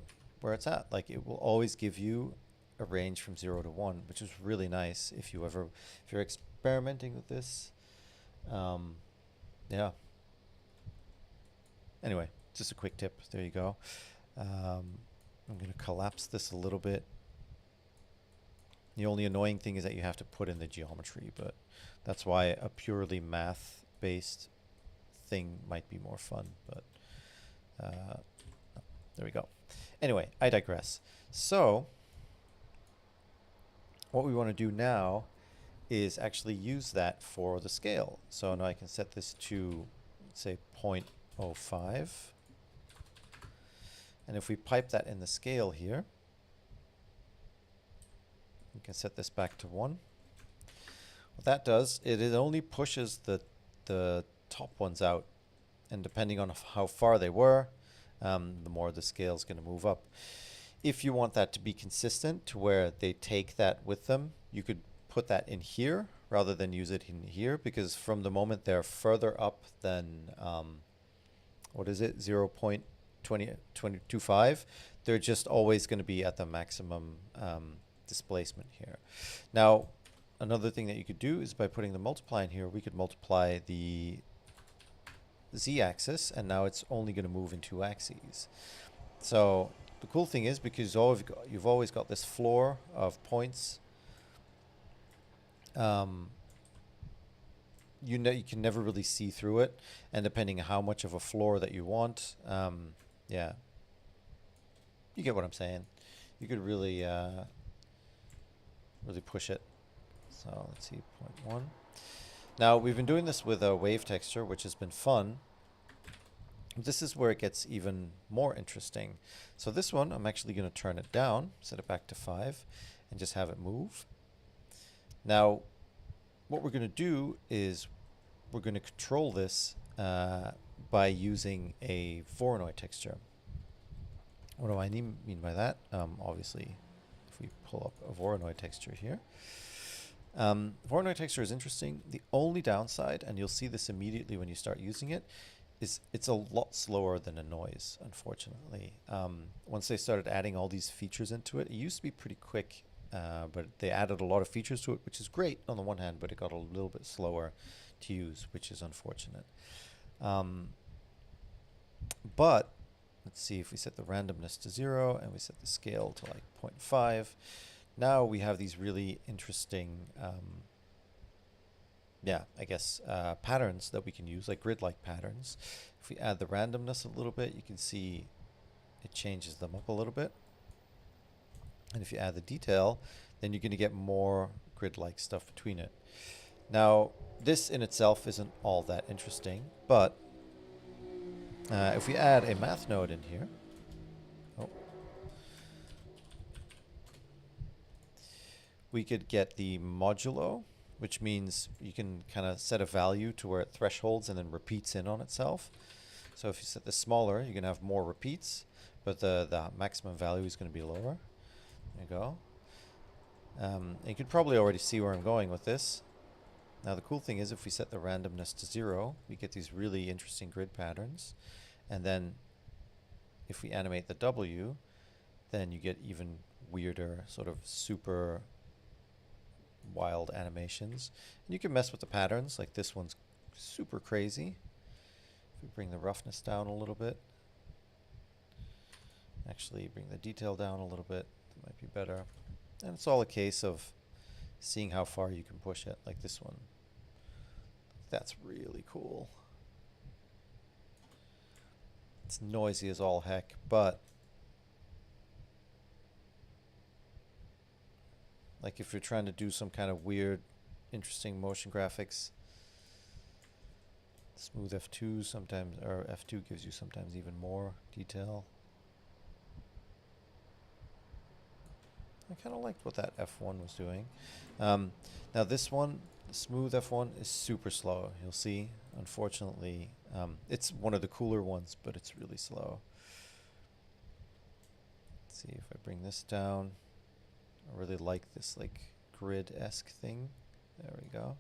it's at. Like, it will always give you a range from 0 to 1, which is really nice if you're experimenting with this. Yeah. Anyway, just a quick tip. There you go. I'm going to collapse this a little bit. The only annoying thing is that you have to put in the geometry, but that's why a purely math-based thing might be more fun. But there we go. Anyway, I digress. So what we want to do now is actually use that for the scale. So now I can set this to, let's say, 0.05. And if we pipe that in the scale here, we can set this back to 1. What that does, it only pushes the top ones out. And depending on how far they were, the more the scale is going to move up. If you want that to be consistent to where they take that with them, you could put that in here rather than use it in here, because from the moment they're further up than, what is it, 0.2025, they're just always going to be at the maximum displacement here. Now, another thing that you could do is by putting the multiply in here, we could multiply the z-axis, and now it's only going to move in 2 axes. So the cool thing is, because you've always got this floor of points, you can never really see through it, and depending on how much of a floor that you want, yeah, you get what I'm saying. You could really really push it. So let's see, 0.1. Now we've been doing this with a wave texture, which has been fun. This is where it gets even more interesting. So this one, I'm actually going to turn it down, set it back to 5, and just have it move. Now, what we're going to do is we're going to control this by using a Voronoi texture. What do I mean by that? Obviously, if we pull up a Voronoi texture here. Voronoi texture is interesting. The only downside, and you'll see this immediately when you start using it, is it's a lot slower than a noise, unfortunately. Once they started adding all these features into it, it used to be pretty quick, but they added a lot of features to it, which is great on the one hand, but it got a little bit slower to use, which is unfortunate. But let's see, if we set the randomness to 0 and we set the scale to like 0.5, now we have these really interesting, yeah, I guess, patterns that we can use, like grid-like patterns. If we add the randomness a little bit, you can see it changes them up a little bit. And if you add the detail, then you're going to get more grid-like stuff between it. Now, this in itself isn't all that interesting, but if we add a math node in here, we could get the modulo, which means you can kind of set a value to where it thresholds and then repeats in on itself. So if you set this smaller, you can have more repeats, but the maximum value is going to be lower. There you go. You could probably already see where I'm going with this. Now the cool thing is, if we set the randomness to 0, we get these really interesting grid patterns. And then if we animate the W, then you get even weirder, sort of super wild animations. And you can mess with the patterns, like this one's super crazy. If we bring the roughness down a little bit, actually bring the detail down a little bit, that might be better. And it's all a case of seeing how far you can push it, like this one. That's really cool. It's noisy as all heck, but like if you're trying to do some kind of weird, interesting motion graphics, smooth F2 sometimes, or F2 gives you sometimes even more detail. I kind of liked what that F1 was doing. Now this one, smooth F1, is super slow. You'll see, unfortunately, it's one of the cooler ones, but it's really slow. Let's see if I bring this down. I really like this like grid-esque thing. There we go.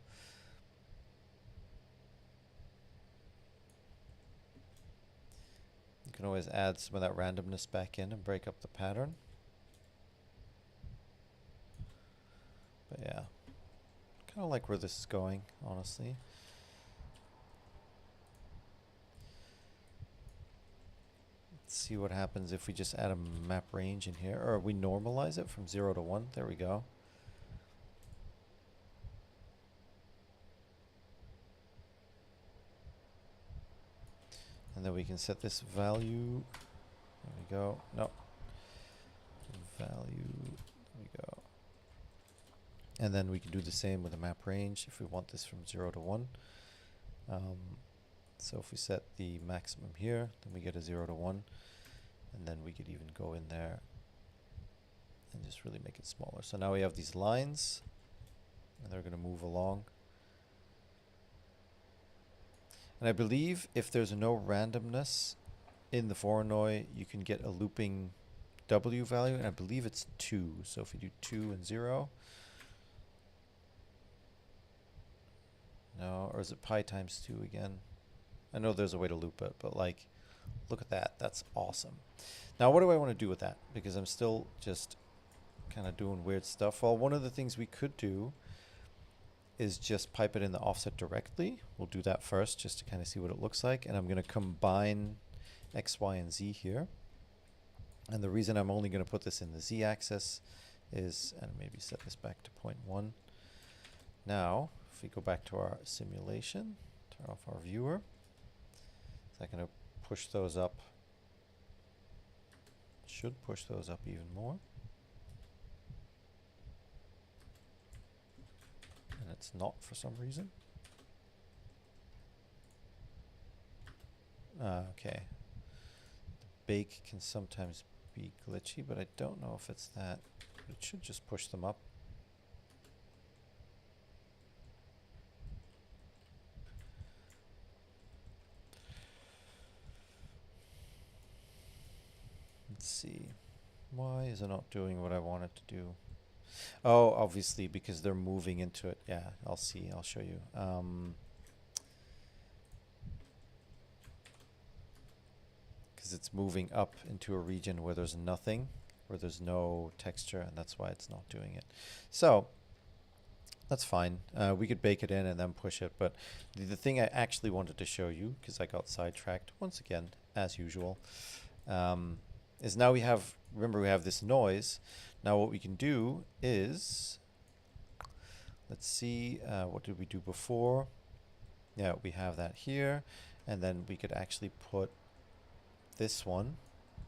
You can always add some of that randomness back in and break up the pattern. But yeah, kind of like where this is going, honestly. Let's see what happens if we just add a map range in here, or we normalize it from 0 to 1. There we go. And then we can set this value. There we go. No. Value. There we go. And then we can do the same with the map range if we want this from 0 to 1. So if we set the maximum here, then we get a 0 to 1. And then we could even go in there and just really make it smaller. So now we have these lines, and they're going to move along. And I believe if there's no randomness in the Voronoi, you can get a looping W value, and I believe it's 2. So if we do 2 and 0, No, or is it pi times 2 again? I know there's a way to loop it, but like, look at that. That's awesome. Now, what do I want to do with that? Because I'm still just kind of doing weird stuff. Well, one of the things we could do is just pipe it in the offset directly. We'll do that first just to kind of see what it looks like. And I'm going to combine X, Y, and Z here. And the reason I'm only going to put this in the Z axis is, and maybe set this back to 0.1. Now, if we go back to our simulation, turn off our viewer, is that going to push those up? Should push those up even more. And it's not for some reason. Okay. The bake can sometimes be glitchy, but I don't know if it's that. It should just push them up. Let's see. Why is it not doing what I want it to do? Oh, obviously because they're moving into it. Yeah, I'll see. I'll show you. Because it's moving up into a region where there's nothing, where there's no texture, and that's why it's not doing it. So that's fine. We could bake it in and then push it, but the thing I actually wanted to show you, because I got sidetracked once again, as usual, is now we have, remember we have this noise. Now what we can do is, let's see, what did we do before? Yeah, we have that here, and then we could actually put this one.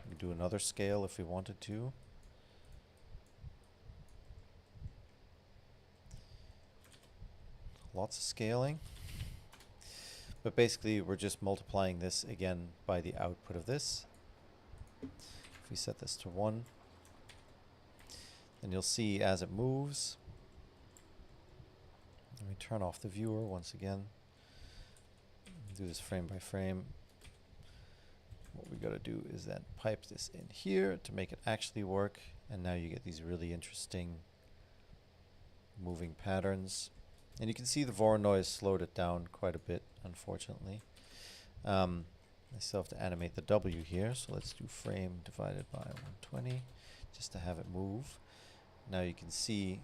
We could do another scale if we wanted to. Lots of scaling. But basically we're just multiplying this again by the output of this. If we set this to 1, then you'll see as it moves. Let me turn off the viewer once again. Do this frame by frame. What we got to do is then pipe this in here to make it actually work, and now you get these really interesting moving patterns. And you can see the Voronoi has slowed it down quite a bit, unfortunately. I still have to animate the W here, so let's do frame divided by 120 just to have it move. Now you can see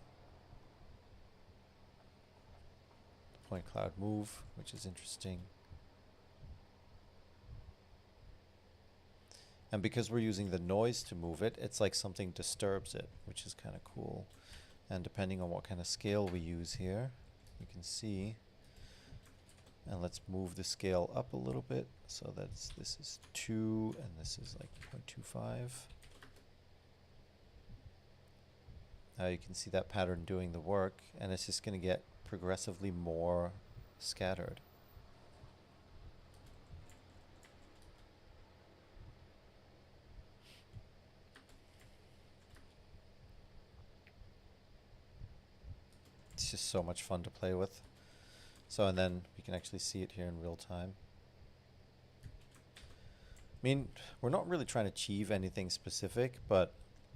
the point cloud move, which is interesting. And because we're using the noise to move it, it's like something disturbs it, which is kind of cool. And depending on what kind of scale we use here, you can see. And let's move the scale up a little bit so that this is 2 and this is like 0.25. Now you can see that pattern doing the work, and it's just going to get progressively more scattered. It's just so much fun to play with. So, and then we can actually see it here in real time. I mean, we're not really trying to achieve anything specific, but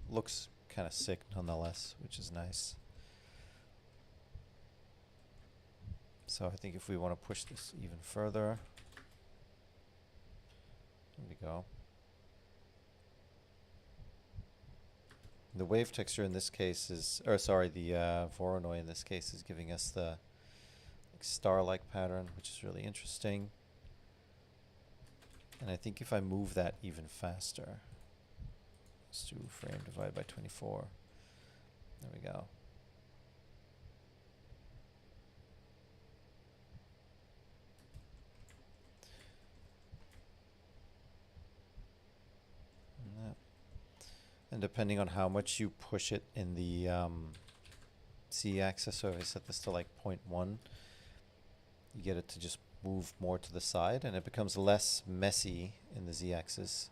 looks kind of sick nonetheless, which is nice. So I think if we want to push this even further, there we go. The wave texture in this case is, or sorry, the Voronoi in this case is giving us the star-like pattern, which is really interesting. And I think if I move that even faster, let's do frame divided by 24. There we go. And depending on how much you push it in the Z-axis, so if I set this to like 0.1, you get it to just move more to the side, and it becomes less messy in the Z-axis.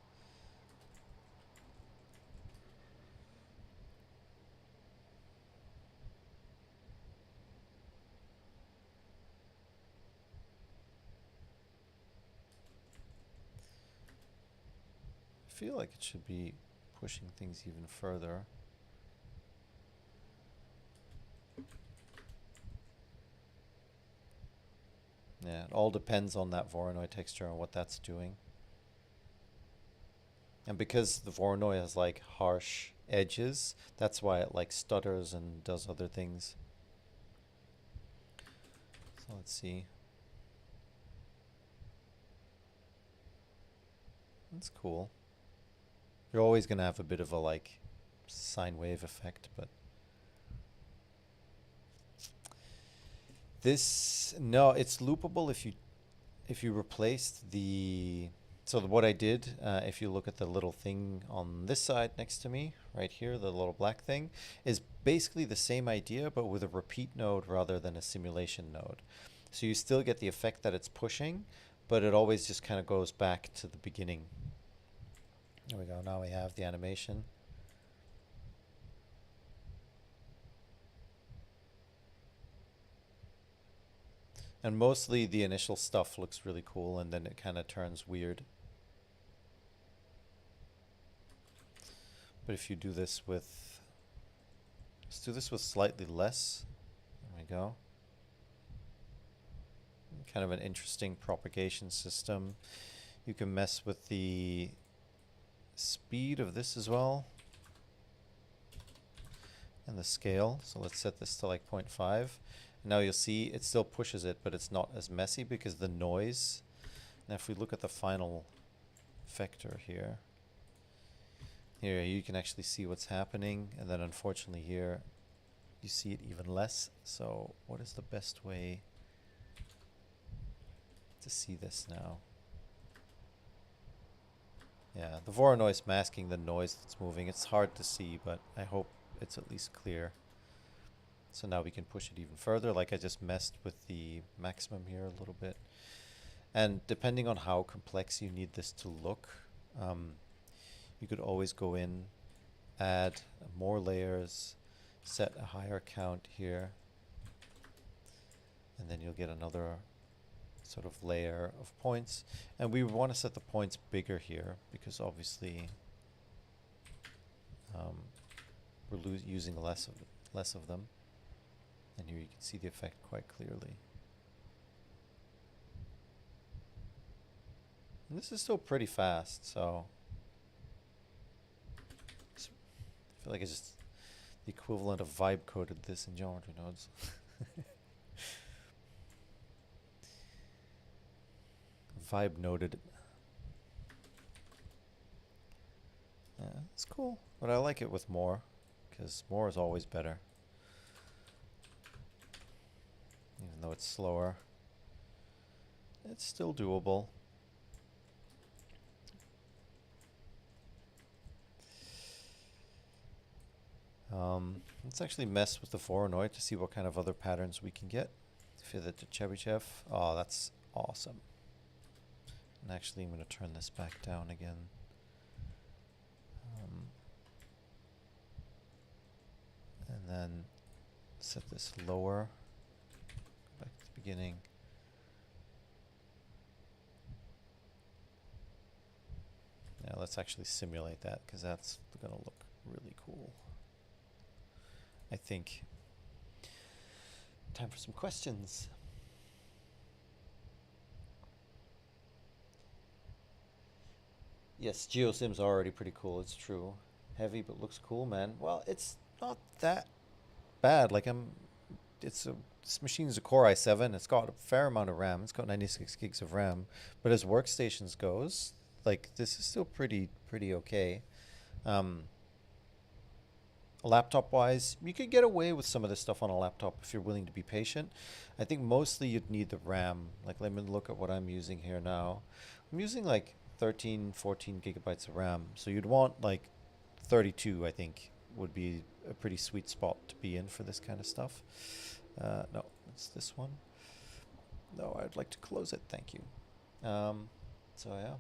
I feel like it should be pushing things even further. Yeah, it all depends on that Voronoi texture and what that's doing. And because the Voronoi has like harsh edges, that's why it like stutters and does other things. So let's see. That's cool. You're always gonna have a bit of a like sine wave effect, but this, no, it's loopable if you replaced the, so what I did, if you look at the little thing on this side next to me, right here, the little black thing, is basically the same idea, but with a repeat node rather than a simulation node. So you still get the effect that it's pushing, but it always just kind of goes back to the beginning. There we go, now we have the animation. And mostly the initial stuff looks really cool, and then it kind of turns weird. But if you do this with, let's do this with slightly less. There we go. Kind of an interesting propagation system. You can mess with the speed of this as well. And the scale. So let's set this to like 0.5. Now you'll see it still pushes it, but it's not as messy because the noise. Now if we look at the final vector here, you can actually see what's happening, and then unfortunately here you see it even less. So what is the best way to see this now? Yeah, the Voronoi is masking the noise that's moving. It's hard to see, but I hope it's at least clear. So now we can push it even further. Like I just messed with the maximum here a little bit. And depending on how complex you need this to look, you could always go in, add more layers, set a higher count here, and then you'll get another sort of layer of points. And we want to set the points bigger here because obviously we're using less of them. And here you can see the effect quite clearly. And this is still pretty fast, so I feel like it's just the equivalent of vibe coded this in geometry nodes. Vibe noded. Yeah, it's cool, but I like it with more, because more is always better. Even though it's slower, it's still doable. Let's actually mess with the Voronoi to see what kind of other patterns we can get. Fit it to Chebyshev. Oh, that's awesome. And actually, I'm going to turn this back down again. And then set this lower. Back to the beginning. Now let's actually simulate that, because that's going to look really cool. I think. Time for some questions. Yes, GeoSim's already pretty cool, it's true. Heavy but looks cool, man. Well, it's not that bad. Like this machine's a Core i7. It's got a fair amount of RAM. It's got 96 gigs of RAM. But as workstations goes, like this is still pretty okay. Laptop wise, you could get away with some of this stuff on a laptop if you're willing to be patient. I think mostly you'd need the RAM. Like let me look at what I'm using here now. I'm using like 13, 14 gigabytes of RAM. So you'd want like 32, I think, would be a pretty sweet spot to be in for this kind of stuff. No, it's this one. No, I'd like to close it, thank you. So yeah.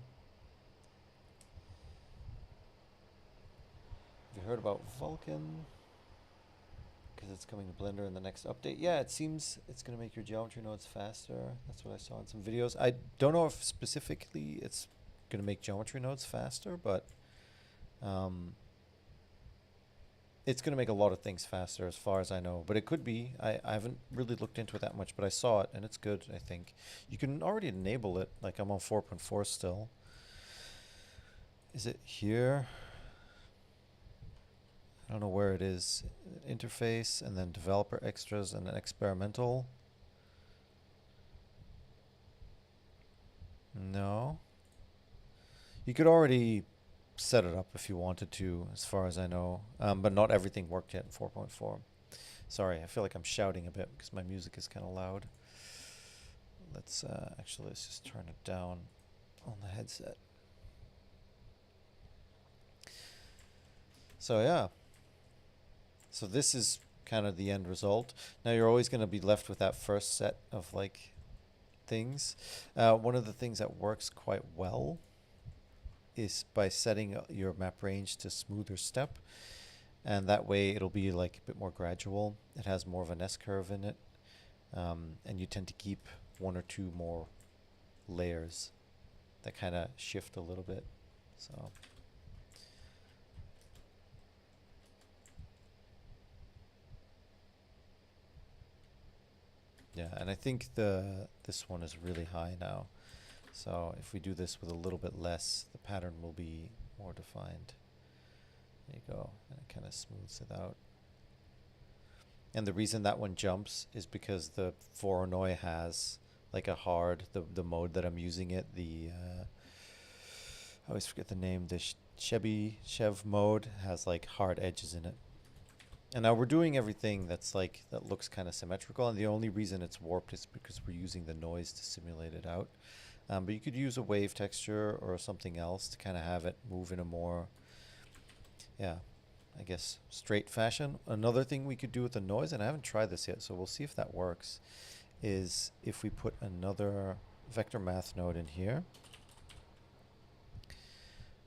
Have you heard about Vulkan? Because it's coming to Blender in the next update. Yeah, it seems it's going to make your geometry nodes faster. That's what I saw in some videos. I don't know if specifically it's going to make geometry nodes faster, but it's going to make a lot of things faster as far as I know, but it could be. I haven't really looked into it that much, but I saw it and it's good, I think. You can already enable it. Like I'm on 4.4 still. Is it here? I don't know where it is. Interface and then developer extras and then experimental. No. You could already set it up if you wanted to, as far as I know, but not everything worked yet in 4.4. Sorry, I feel like I'm shouting a bit because my music is kind of loud. Let's let's just turn it down on the headset. So yeah, so this is kind of the end result. Now you're always going to be left with that first set of like things. One of the things that works quite well is by setting your map range to smoother step, and that way it'll be like a bit more gradual. It has more of an S-curve in it, and you tend to keep one or two more layers that kind of shift a little bit. So yeah, and I think this one is really high now. So if we do this with a little bit less, the pattern will be more defined. There you go, and it kind of smooths it out. And the reason that one jumps is because the Voronoi has like a hard, the mode that I'm using it, I always forget the name, the Chev mode has like hard edges in it. And now we're doing everything that's like, that looks kind of symmetrical, and the only reason it's warped is because we're using the noise to simulate it out. But you could use a wave texture or something else to kind of have it move in a more, yeah, I guess, straight fashion. Another thing we could do with the noise, and I haven't tried this yet, so we'll see if that works, is if we put another vector math node in here.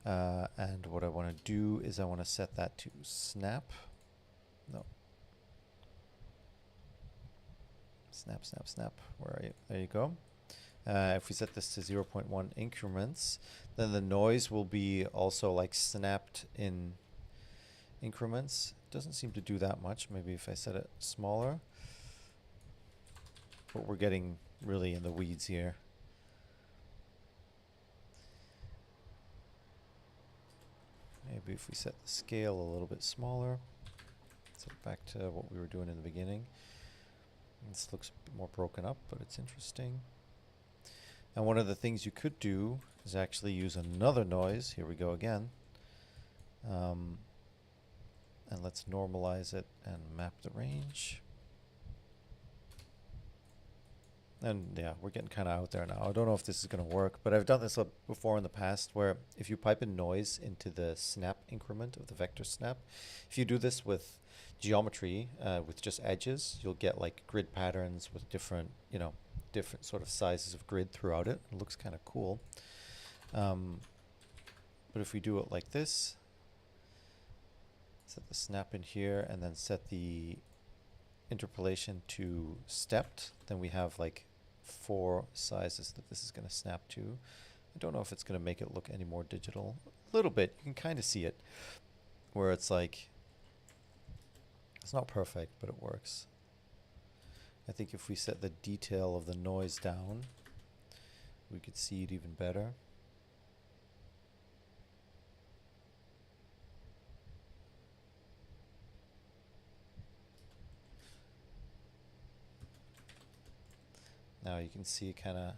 And what I want to do is I want to set that to snap. No. Snap, snap, snap. Where are you? There you go. If we set this to 0.1 increments, then the noise will be also like snapped in increments. Doesn't seem to do that much. Maybe if I set it smaller. But we're getting really in the weeds here. Maybe if we set the scale a little bit smaller. Set it back to what we were doing in the beginning. This looks a bit more broken up, but it's interesting. And one of the things you could do is actually use another noise. Here we go again. And let's normalize it and map the range. And yeah, we're getting kind of out there now. I don't know if this is going to work, but I've done this before in the past where if you pipe in noise into the snap increment of the vector snap, if you do this with geometry, with just edges, you'll get like grid patterns with different, different sort of sizes of grid throughout it. It looks kind of cool. But if we do it like this, set the snap in here and then set the interpolation to stepped, then we have like 4 sizes that this is going to snap to. I don't know if it's going to make it look any more digital. A little bit. You can kind of see it where it's like, it's not perfect, but it works. I think if we set the detail of the noise down, we could see it even better. Now you can see it kind of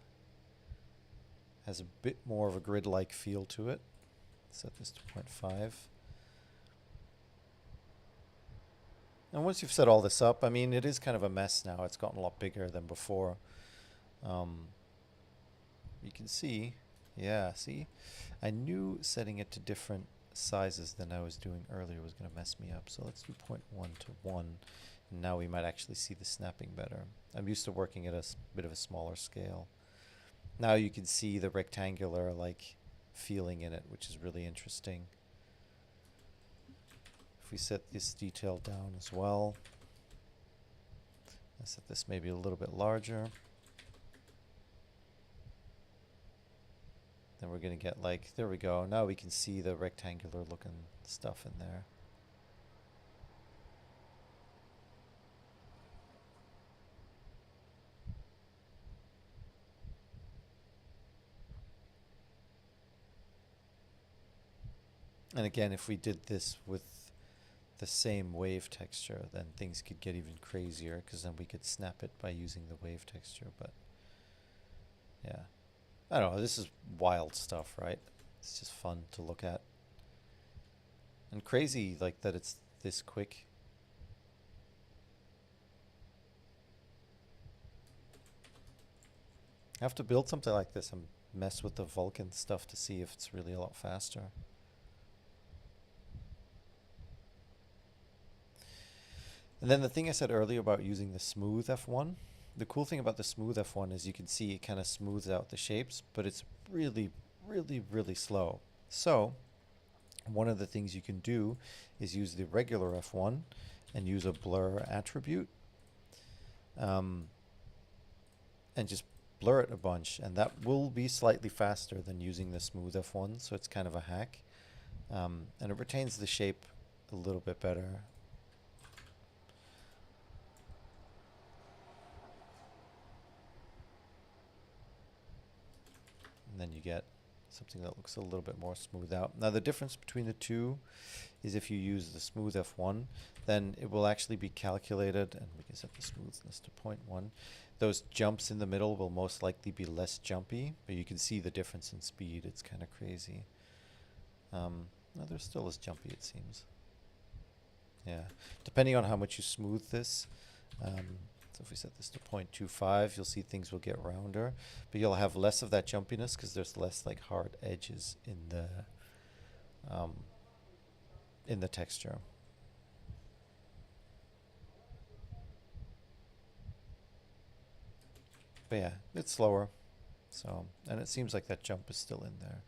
has a bit more of a grid-like feel to it. Set this to 0.5. And once you've set all this up, I mean, it is kind of a mess now. It's gotten a lot bigger than before. You can see, yeah, see? I knew setting it to different sizes than I was doing earlier was going to mess me up. So let's do 0.1 to 1. And now we might actually see the snapping better. I'm used to working at a bit of a smaller scale. Now you can see the rectangular like feeling in it, which is really interesting. If we set this detail down as well, I set this maybe a little bit larger. Then we're going to get like, there we go. Now we can see the rectangular looking stuff in there. And again, if we did this with the same wave texture, then things could get even crazier, because then we could snap it by using the wave texture. But yeah, I don't know, this is wild stuff, right? It's just fun to look at. And crazy, like, that it's this quick. I have to build something like this and mess with the Vulkan stuff to see if it's really a lot faster. And then the thing I said earlier about using the smooth F1, the cool thing about the smooth F1 is you can see it kind of smooths out the shapes, but it's really, really, really slow. So one of the things you can do is use the regular F1 and use a blur attribute, and just blur it a bunch, and that will be slightly faster than using the smooth F1, so it's kind of a hack. And it retains the shape a little bit better. And then you get something that looks a little bit more smoothed out. Now the difference between the two is if you use the smooth F1, then it will actually be calculated, and we can set the smoothness to 0.1. Those jumps in the middle will most likely be less jumpy, but you can see the difference in speed. It's kind of crazy. No, they're still as jumpy, it seems. Yeah, depending on how much you smooth this. So if we set this to 0.25, you'll see things will get rounder, but you'll have less of that jumpiness because there's less like hard edges in the texture. But yeah, it's slower. So, and it seems like that jump is still in there.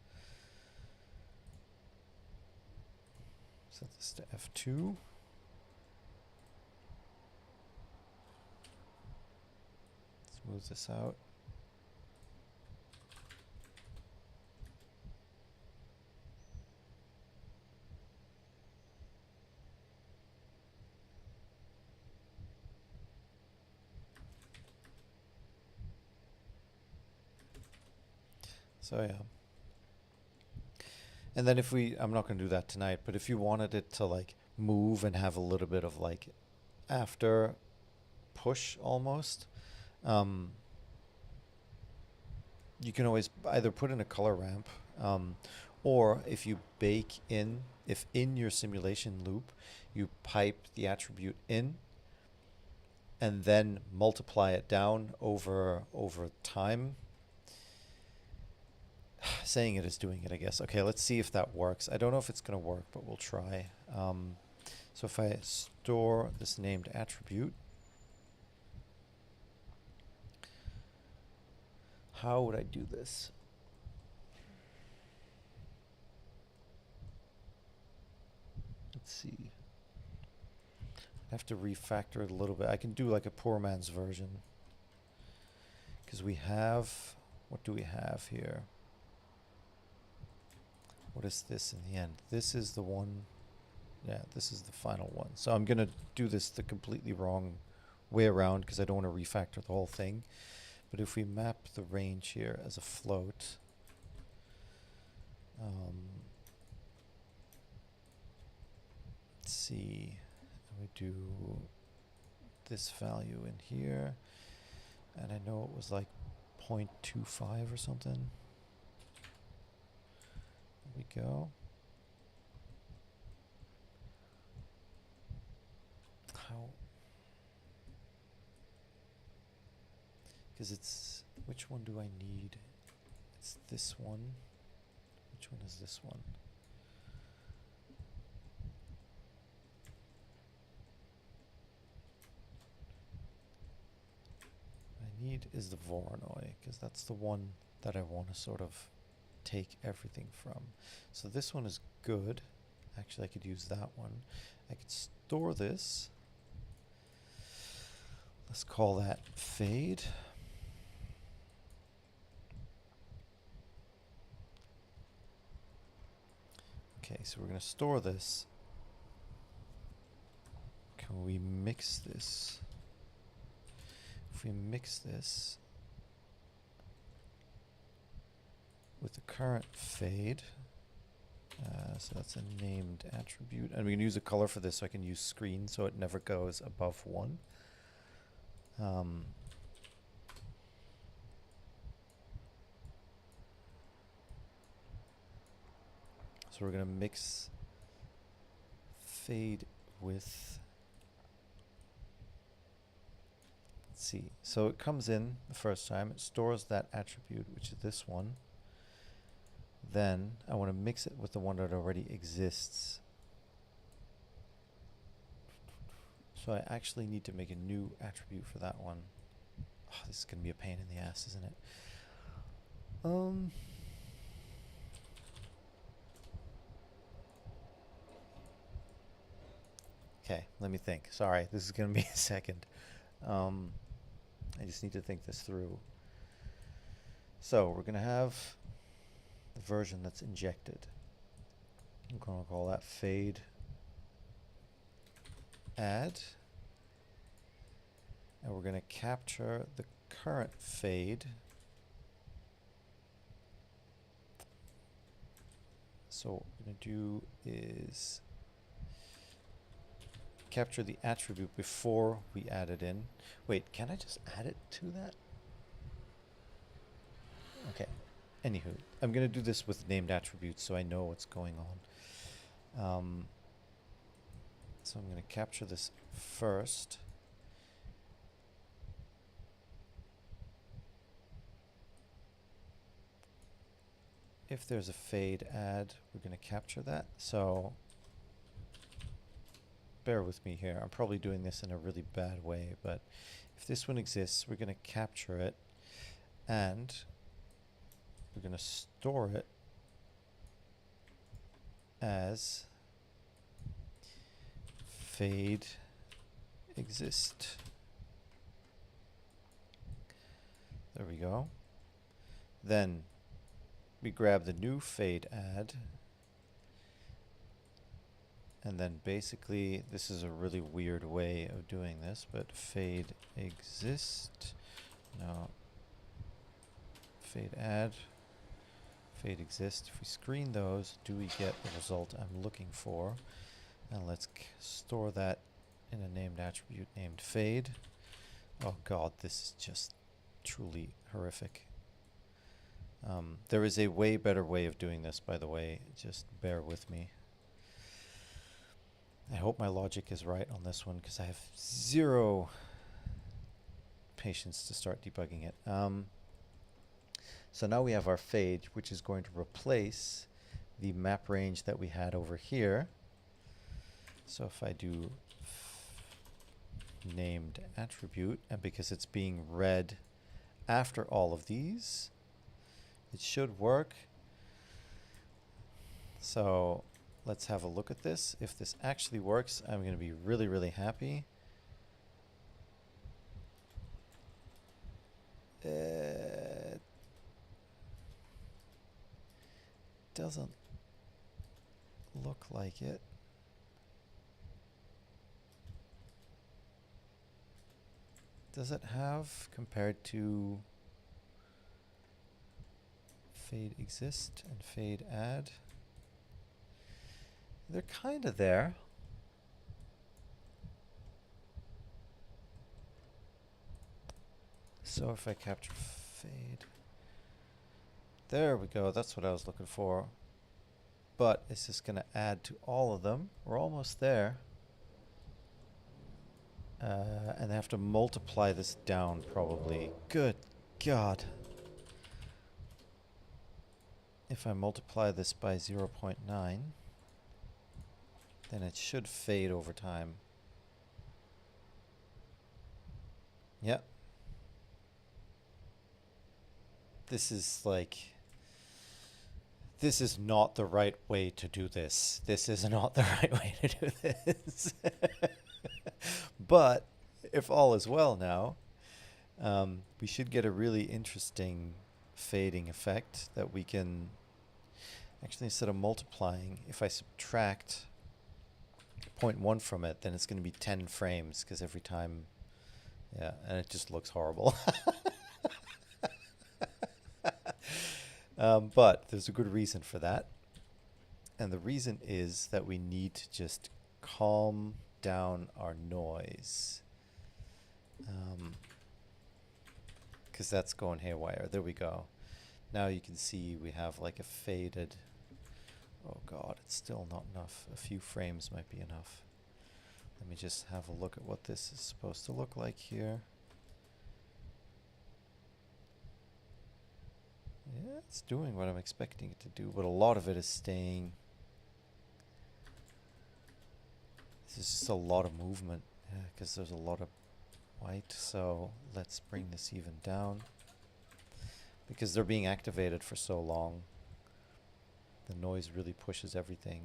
Set this to F2. Smooth this out. So yeah. And then if I'm not going to do that tonight, but if you wanted it to like move and have a little bit of like after push almost, you can always either put in a color ramp, or if you bake in, if in your simulation loop, you pipe the attribute in and then multiply it down over time. Saying it is doing it, I guess. Okay, let's see if that works. I don't know if it's going to work, but we'll try. So if I store this named attribute, how would I do this? Let's see. I have to refactor it a little bit. I can do like a poor man's version. Because we have, what do we have here? What is this in the end? This is the one, yeah, this is the final one. So I'm going to do this the completely wrong way around because I don't want to refactor the whole thing. But if we map the range here as a float, let's see, we do this value in here, and I know it was like 0.25 or something. There we go. How? Because it's, which one do I need? It's this one. Which one is this one? I need is the Voronoi, because that's the one that I want to sort of take everything from. So this one is good. Actually, I could use that one. I could store this. Let's call that fade. Okay, so we're going to store this. Can we mix this? If we mix this with the current fade, So that's a named attribute. And we can use a color for this, so I can use screen so it never goes above 1. So we're going to mix fade with, let's see. So it comes in the first time, it stores that attribute, which is this one. Then I want to mix it with the one that already exists. So I actually need to make a new attribute for that one. Oh, this is going to be a pain in the ass, isn't it? Okay, let me think. Sorry, this is going to be a second. I just need to think this through. So we're going to have the version that's injected. I'm going to call that fade add. And we're going to capture the current fade. So what we're going to do is capture the attribute before we add it in. Wait, can I just add it to that? Okay. Anywho, I'm going to do this with named attributes so I know what's going on. So I'm going to capture this first. If there's a fade add, we're going to capture that. So bear with me here. I'm probably doing this in a really bad way, but if this one exists, we're going to capture it and we're going to store it as fade exist. There we go. Then we grab the new fade add, and then basically this is a really weird way of doing this, but fade exist, no, fade add, fade exist. If we screen those, do we get the result I'm looking for? And let's store that in a named attribute named fade. Oh god, this is just truly horrific. There is a way better way of doing this, by the way. Just bear with me. I hope my logic is right on this one because I have zero patience to start debugging it. So now we have our fade, which is going to replace the map range that we had over here. So if I do named attribute, and because it's being read after all of these, it should work. So let's have a look at this. If this actually works, I'm going to be really, really happy. It doesn't look like it. Does it have, compared to fade exist and fade add? They're kind of there. So if I capture fade, there we go, that's what I was looking for. But it's just going to add to all of them. We're almost there. And I have to multiply this down probably. Good God. If I multiply this by 0.9, then it should fade over time. Yep. This is like, this is not the right way to do this. This is not the right way to do this. But if all is well now, we should get a really interesting fading effect that we can actually, instead of multiplying, if I subtract 0.1 from it, then it's going to be 10 frames because every time, yeah, and it just looks horrible. But there's a good reason for that. And the reason is that we need to just calm down our noise. Because that's going haywire. There we go. Now you can see we have like a faded. Oh god, it's still not enough. A few frames might be enough. Let me just have a look at what this is supposed to look like here. Yeah, it's doing what I'm expecting it to do, but a lot of it is staying. This is just a lot of movement, because there's a lot of white. So let's bring this even down. Because they're being activated for so long, the noise really pushes everything.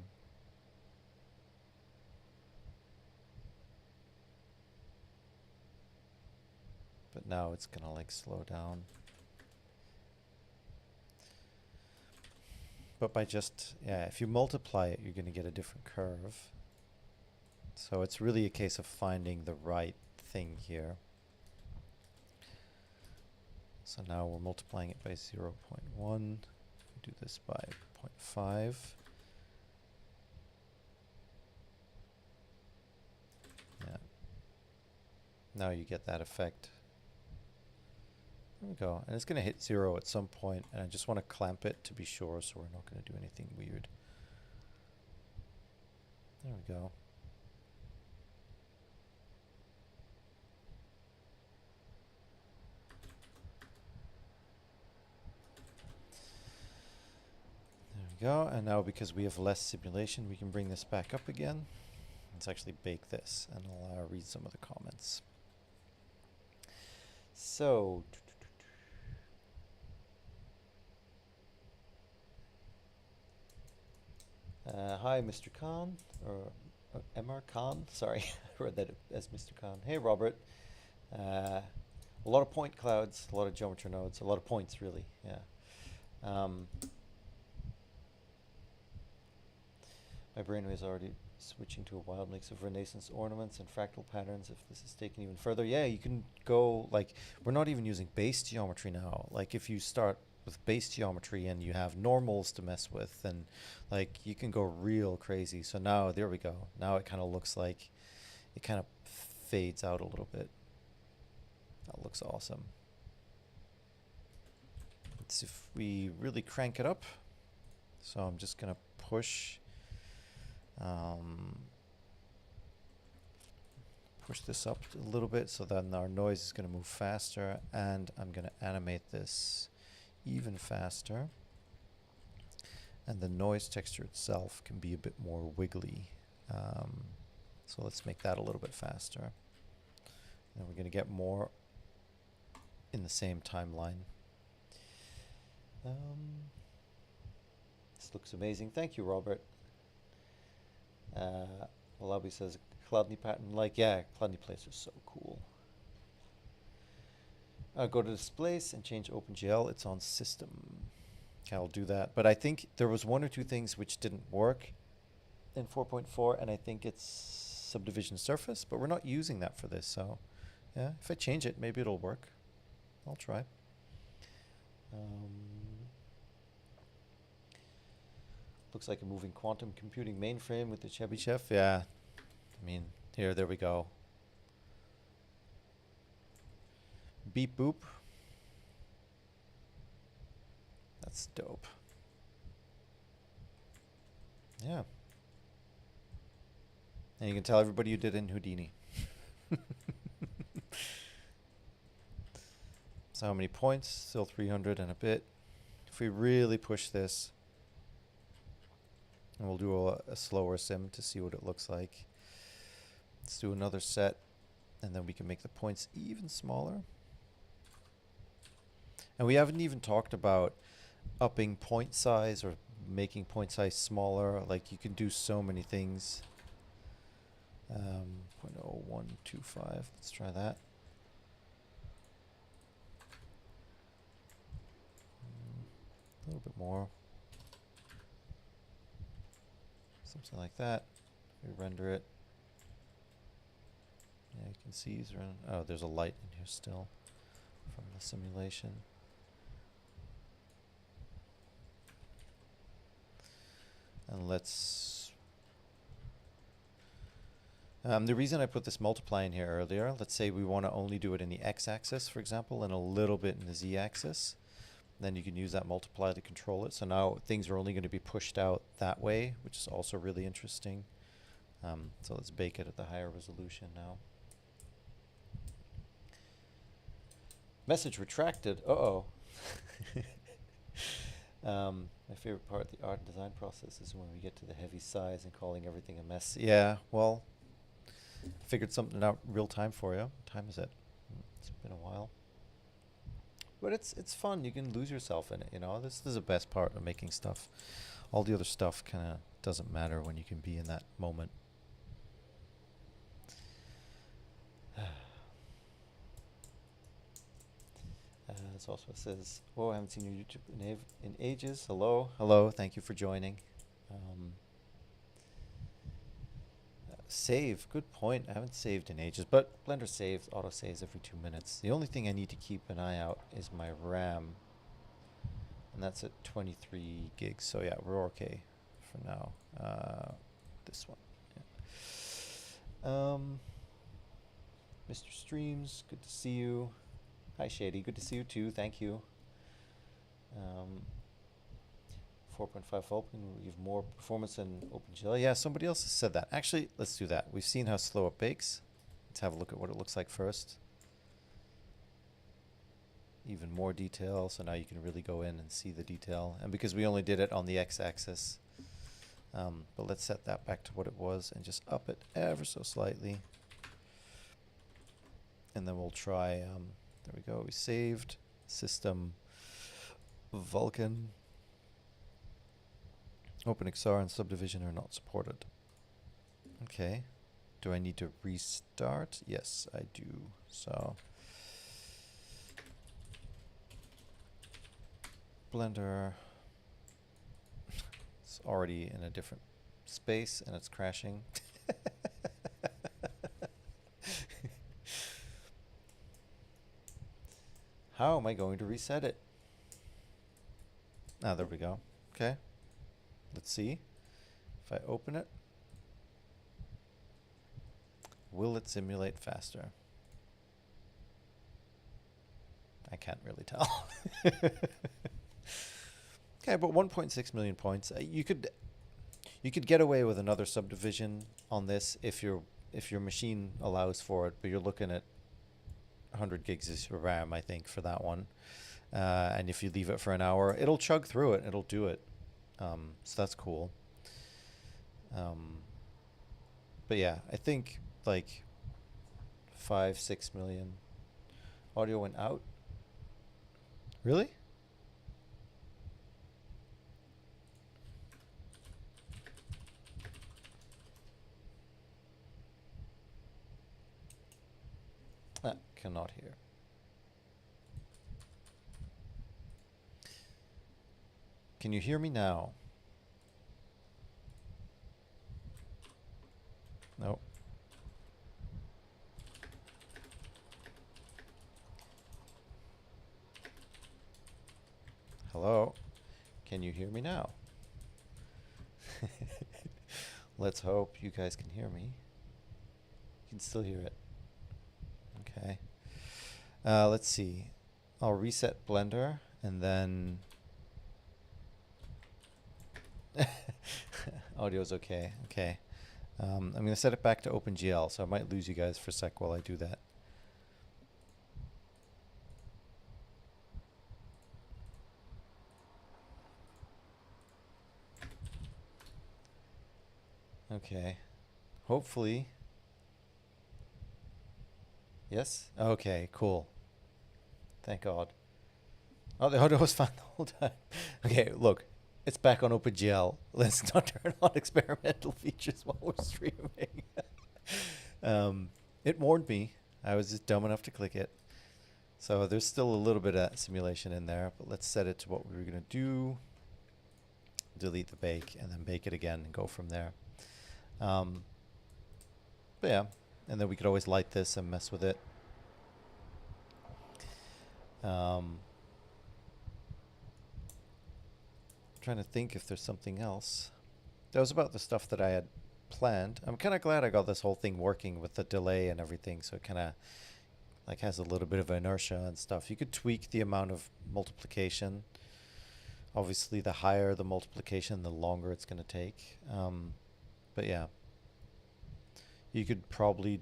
But now it's gonna like slow down. But by just, yeah, if you multiply it, you're gonna get a different curve. So it's really a case of finding the right thing here. So now we're multiplying it by 0.1. We do this by 0.5. Yeah. Now you get that effect. There we go. And it's going to hit 0 at some point, and I just want to clamp it to be sure, so we're not going to do anything weird. There we go. There we go. And now because we have less simulation, we can bring this back up again. Let's actually bake this, and I'll read some of the comments. So, hi, Mr. Khan, or Mr. Khan, sorry, I read that as Mr. Khan. Hey, Robert. A lot of point clouds, a lot of geometry nodes, a lot of points, really, yeah. My brain was already switching to a wild mix of Renaissance ornaments and fractal patterns. If this is taken even further, yeah, you can go, like, we're not even using base geometry now. Like, if you start with base geometry and you have normals to mess with, then like you can go real crazy. So now, there we go. Now it kind of looks like it kind of fades out a little bit. That looks awesome. Let's see if we really crank it up. So I'm just gonna push this up a little bit, so then our noise is going to move faster, and I'm going to animate this even faster, and the noise texture itself can be a bit more wiggly. So let's make that a little bit faster, and we're going to get more in the same timeline. This looks amazing. Thank you, Robert. Wallaby says Cloudney pattern, like, yeah, Cloudney plates are so cool. Go to displace and change OpenGL. It's on system. Okay, I'll do that. But I think there was one or two things which didn't work in 4.4, and I think it's subdivision surface, but we're not using that for this, so yeah, if I change it, maybe it'll work. I'll try. Looks like a moving quantum computing mainframe with the Chebyshev. Yeah, I mean, there we go. Beep boop. That's dope. Yeah. And you can tell everybody you did in Houdini. So how many points? Still 300 and a bit. If we really push this, and we'll do a slower sim to see what it looks like. Let's do another set, and then we can make the points even smaller. And we haven't even talked about upping point size or making point size smaller. Like, you can do so many things. 0.0125, let's try that. A little bit more. Something like that. We render it. Yeah, you can see these are, oh, there's a light in here still from the simulation. And let's... the reason I put this multiply in here earlier, let's say we want to only do it in the x-axis, for example, and a little bit in the z-axis. Then you can use that multiply to control it. So now things are only going to be pushed out that way, which is also really interesting. So let's bake it at the higher resolution now. Message retracted. Uh-oh. My favorite part of the art and design process is when we get to the heavy size and calling everything a mess. Yeah, well, figured something out real time for you. What time is it? It's been a while. But it's fun. You can lose yourself in it, you know. This is the best part of making stuff. All the other stuff kind of doesn't matter when you can be in that moment. This also says, "Oh, I haven't seen your YouTube in ages. Hello, hello. Thank you for joining." Save. Good point. I haven't saved in ages, but Blender saves, auto saves every 2 minutes. The only thing I need to keep an eye out is my RAM, and that's at 23 gigs. So yeah, we're okay for now. This one. Yeah. Mr. Streams, good to see you. Hi Shady, good to see you too. Thank you. 4.5 open will give more performance than OpenGL. Yeah, somebody else has said that. Actually, let's do that. We've seen how slow it bakes. Let's have a look at what it looks like first. Even more detail, so now you can really go in and see the detail. And because we only did it on the x-axis, but let's set that back to what it was and just up it ever so slightly. And then we'll try, there we go, we saved system Vulkan. OpenXR and Subdivision are not supported. Okay. Do I need to restart? Yes, I do. So Blender, it's already in a different space and it's crashing. How am I going to reset it? Ah, there we go. Okay. Let's see. If I open it, will it simulate faster? I can't really tell. Okay, but 1.6 million points. You could get away with another subdivision on this if your machine allows for it, but you're looking at 100 gigs is your RAM, I think, for that one. And if you leave it for an hour, it'll chug through it. It'll do it. So that's cool. But yeah, I think like 5-6 million. Audio went out. Really? Cannot hear. Can you hear me now? No. Hello? Can you hear me now? Let's hope you guys can hear me. You can still hear it. Okay. Let's see. I'll reset Blender and then audio's okay. Okay. I'm going to set it back to OpenGL, so I might lose you guys for a sec while I do that. Okay. Hopefully. Yes? Okay, cool. Thank God. Oh, the audio was fine the whole time. Okay, look. It's back on OpenGL. Let's not turn on experimental features while we're streaming. It warned me. I was just dumb enough to click it. So there's still a little bit of simulation in there, but let's set it to what we were going to do. Delete the bake and then bake it again and go from there. But yeah, and then we could always light this and mess with it. Trying to think if there's something else. that was about the stuff that I had planned. I'm kind of glad I got this whole thing working with the delay and everything, so it kind of like has a little bit of inertia and stuff. You could tweak the amount of multiplication. Obviously, the higher the multiplication, the longer it's going to take. But yeah, you could probably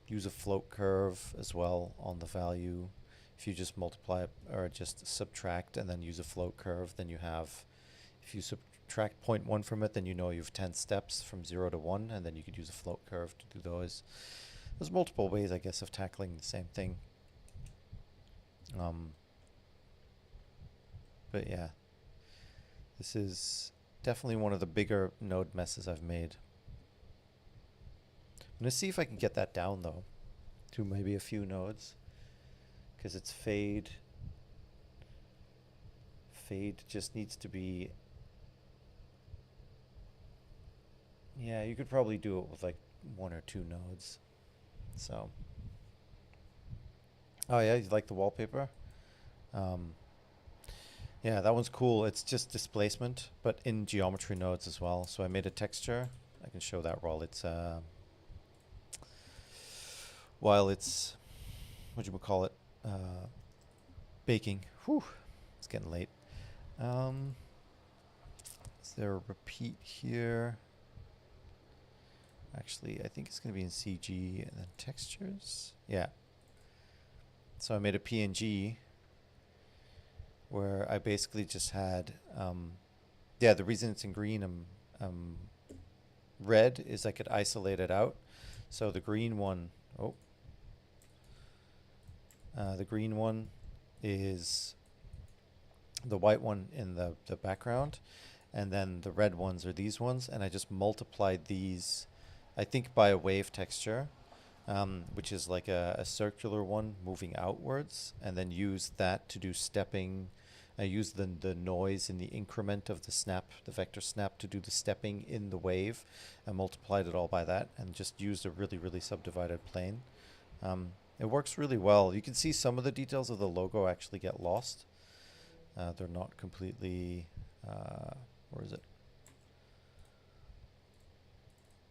use a float curve as well on the value. If you just multiply it or just subtract and then use a float curve, then you have, if you subtract 0.1 from it, then you know you have 10 steps from 0 to 1, and then you could use a float curve to do those. There's multiple ways, I guess, of tackling the same thing. But yeah, this is definitely one of the bigger node messes I've made. I'm going to see if I can get that down, though, to maybe a few nodes. Because it's fade. Fade just needs to be... Yeah, you could probably do it with like 1 or 2 nodes. So... Oh yeah, you like the wallpaper? Yeah, that one's cool. It's just displacement, but in geometry nodes as well. So I made a texture. I can show that while it's what you would call it, baking. Whew, it's getting late. Is there a repeat here? Actually, I think it's going to be in CG and then textures. Yeah. So I made a PNG where I basically just had, yeah, the reason it's in green, red is I could isolate it out. So the green one, the green one is the white one in the background, and then the red ones are these ones, and I just multiplied these, I think by a wave texture, which is like a circular one moving outwards, and then use that to do stepping. I used the noise in the increment of the snap, the vector snap, to do the stepping in the wave, and multiplied it all by that, and just used a really, really subdivided plane. It works really well. You can see some of the details of the logo actually get lost. They're not completely, where is it?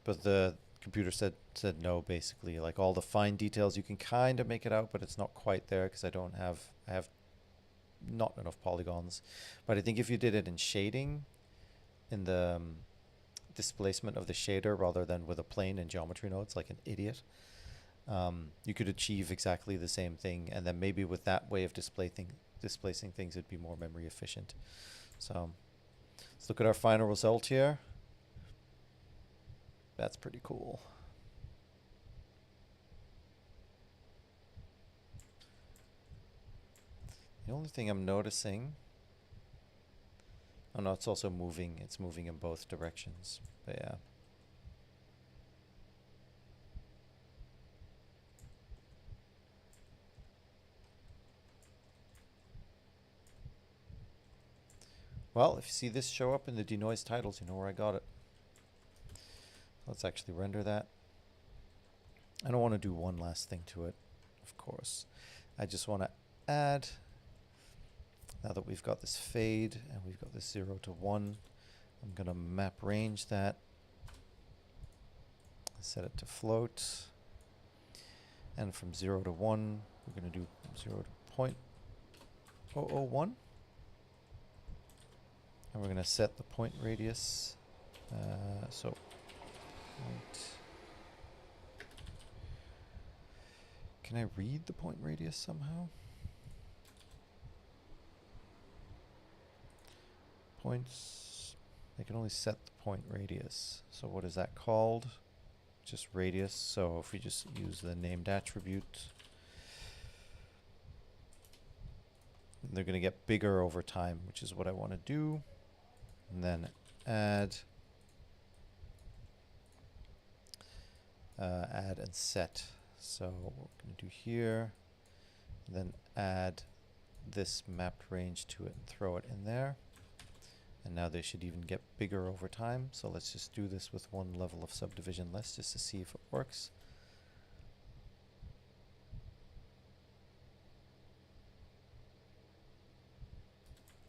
But the computer said no, basically. Like all the fine details, you can kind of make it out, but it's not quite there because I have not enough polygons. But I think if you did it in shading, in the displacement of the shader rather than with a plane in geometry nodes like an idiot, you could achieve exactly the same thing, and then maybe with that way of displacing things, it'd be more memory efficient. So let's look at our final result here. That's pretty cool. The only thing I'm noticing, oh no, it's also moving. It's moving in both directions. But yeah. Well, if you see this show up in the denoise titles, you know where I got it. Let's actually render that. I don't want to do one last thing to it, of course. I just want to add, now that we've got this fade and we've got this 0 to 1, I'm going to map range that. Set it to float. And from 0 to 1, we're going to do 0 to 0.001. And we're going to set the point radius. So point. Can I read the point radius somehow? Points. I can only set the point radius. So what is that called? Just radius. So if we just use the named attribute, they're going to get bigger over time, which is what I want to do. And then add and set. So what we're going to do here, then add this mapped range to it and throw it in there. And now they should even get bigger over time. So let's just do this with one level of subdivision less just to see if it works.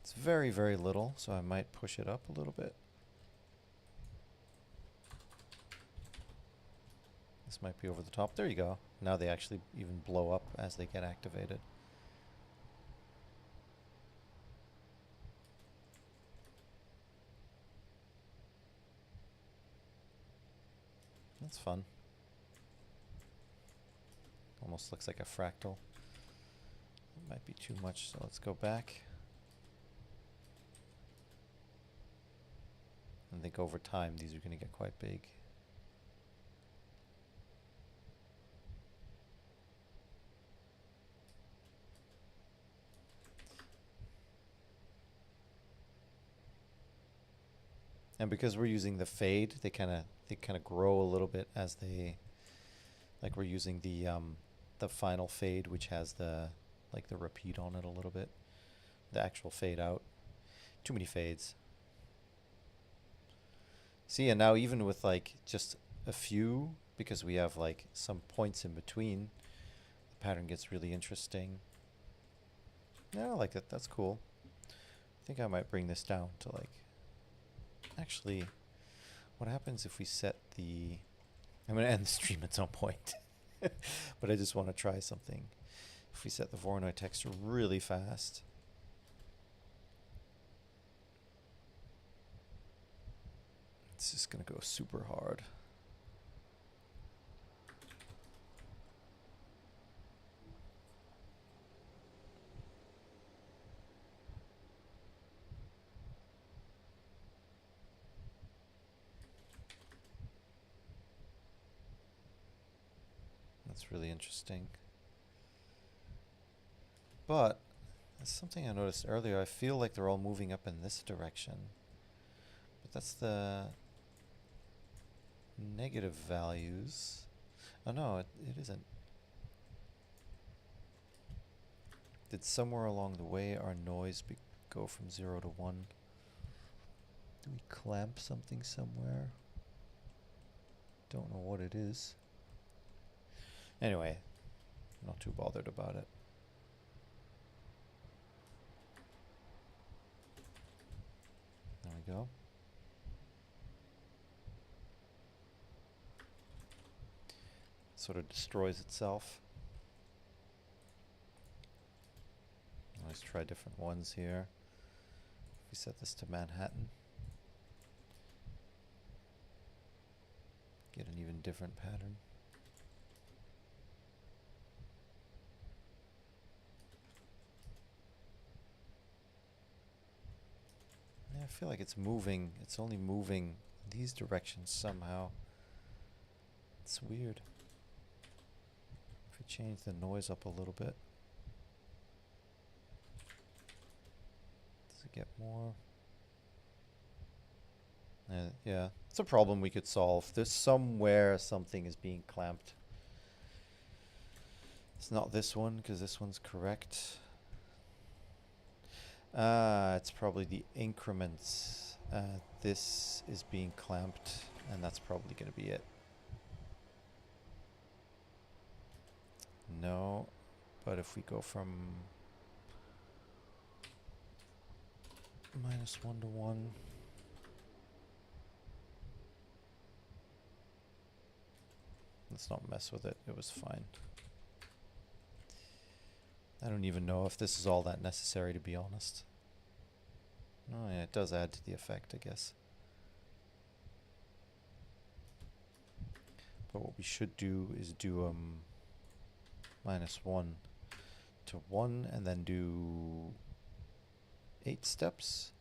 It's very, very little, so I might push it up a little bit. This might be over the top. There you go. Now they actually even blow up as they get activated. That's fun. Almost looks like a fractal. It might be too much, so let's go back. I think over time these are going to get quite big. And because we're using the fade, they kind of grow a little bit as they, like we're using the final fade, which has the repeat on it a little bit. The actual fade out. Too many fades. See, and now even with like just a few, because we have like some points in between, the pattern gets really interesting. Yeah, I like it. That's cool. I think I might bring this down to like, actually, what happens if we set the, I'm going to end the stream at some point, but I just want to try something. If we set the Voronoi texture really fast, it's just going to go super hard. That's really interesting. But that's something I noticed earlier. I feel like they're all moving up in this direction. But that's the negative values. Oh no, it isn't. Did somewhere along the way our noise go from 0 to 1? Do we clamp something somewhere? Don't know what it is. Anyway, not too bothered about it. There we go. Sort of destroys itself. Let's try different ones here. If we set this to Manhattan, get an even different pattern. Yeah, I feel like it's moving. It's only moving these directions somehow. It's weird. If we change the noise up a little bit, does it get more? Yeah, it's a problem we could solve. There's somewhere something is being clamped. It's not this one, because this one's correct. It's probably the increments. This is being clamped, and that's probably going to be it. No, but if we go from -1 to 1, let's not mess with it. It was fine. I don't even know if this is all that necessary, to be honest. Oh yeah, it does add to the effect, I guess. But what we should do is do -1 to 1 and then do 8 steps.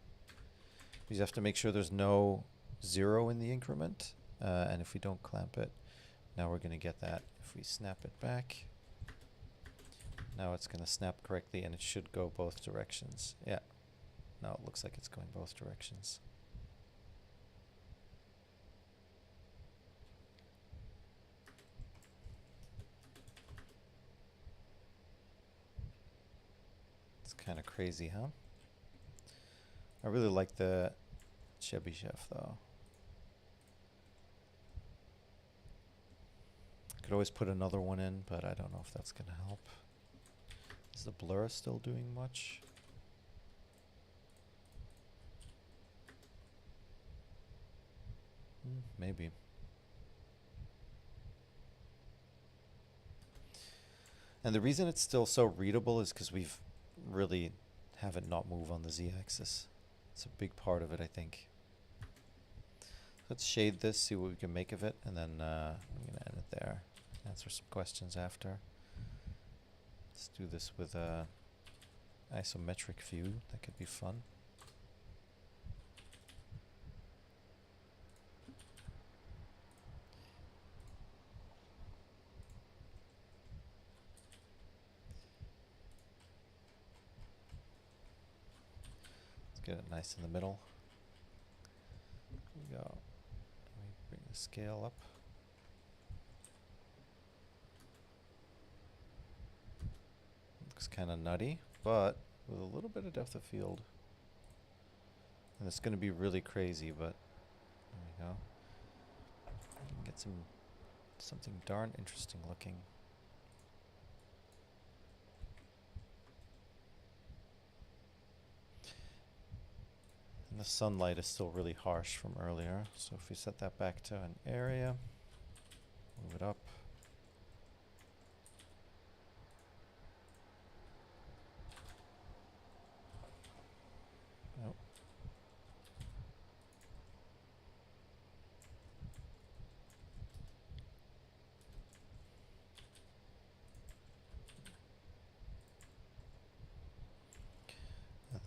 We have to make sure there's no 0 in the increment, and if we don't clamp it, now we're going to get that. If we snap it back, now it's going to snap correctly, and it should go both directions. Yeah. Now it looks like it's going both directions. It's kind of crazy, huh? I really like the Chebyshev though. Could always put another one in, but I don't know if that's going to help. Is the blur still doing much? Maybe. And the reason it's still so readable is because we've really have it not move on the z-axis. It's a big part of it, I think. Let's shade this, see what we can make of it, and then I'm going to end it there. Answer some questions after. Let's do this with a isometric view. That could be fun. Let's get it nice in the middle. There we go. Let me bring the scale up. Looks kind of nutty, but with a little bit of depth of field. And it's going to be really crazy, but there we go. We can get something darn interesting looking. And the sunlight is still really harsh from earlier, so if we set that back to an area, move it up.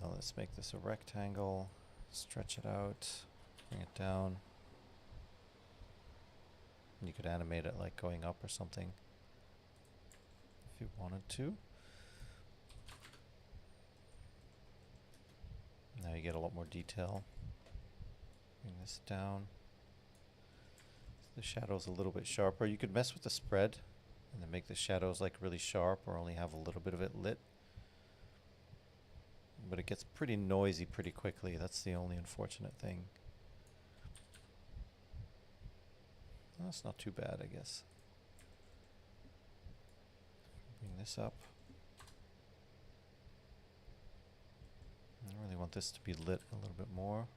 Now let's make this a rectangle, stretch it out, bring it down. You could animate it like going up or something if you wanted to. Now you get a lot more detail. Bring this down. The shadow's a little bit sharper. You could mess with the spread and then make the shadows like really sharp or only have a little bit of it lit. But it gets pretty noisy pretty quickly. That's the only unfortunate thing. That's not too bad, I guess. Bring this up. I really want this to be lit a little bit more.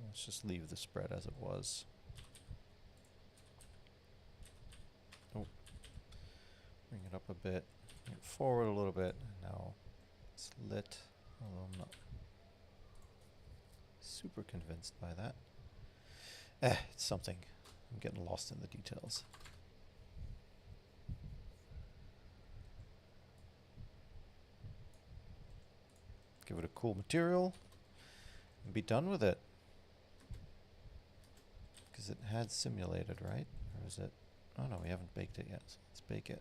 Let's just leave the spread as it was. Oh, bring it up a bit, bring it forward a little bit. Now it's lit, although I'm not super convinced by that. It's something. I'm getting lost in the details. Give it a cool material and be done with it. Because it had simulated, right? Or is it? Oh no, we haven't baked it yet, so let's bake it.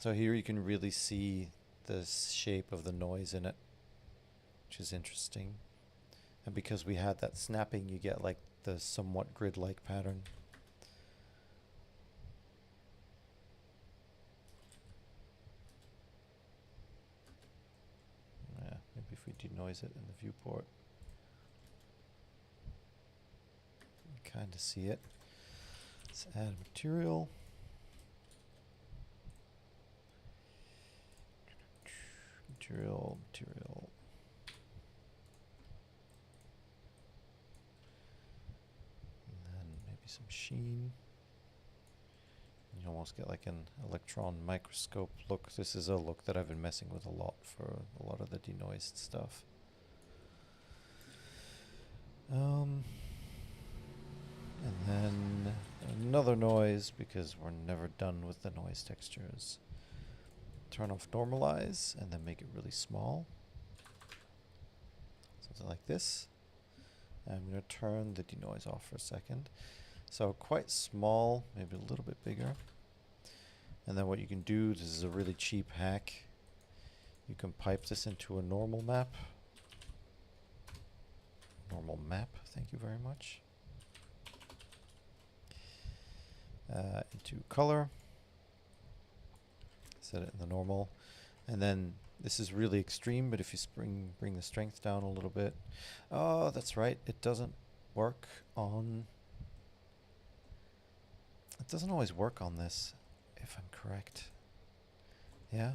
So here you can really see the shape of the noise in it, which is interesting. And because we had that snapping, you get like the somewhat grid-like pattern. Yeah, maybe if we denoise it in the viewport. You can kind of see it. Let's add material. Material. And then maybe some sheen. You almost get like an electron microscope look. This is a look that I've been messing with a lot for a lot of the denoised stuff. And then another noise, because we're never done with the noise textures. Turn off normalize and then make it really small. Something like this. And I'm going to turn the denoise off for a second. So quite small, maybe a little bit bigger. And then what you can do, this is a really cheap hack. You can pipe this into a normal map. Normal map, thank you very much. Into color. Set it in the normal. And then this is really extreme, but if you bring the strength down a little bit. Oh, that's right. It doesn't work on... It doesn't always work on this, if I'm correct. Yeah.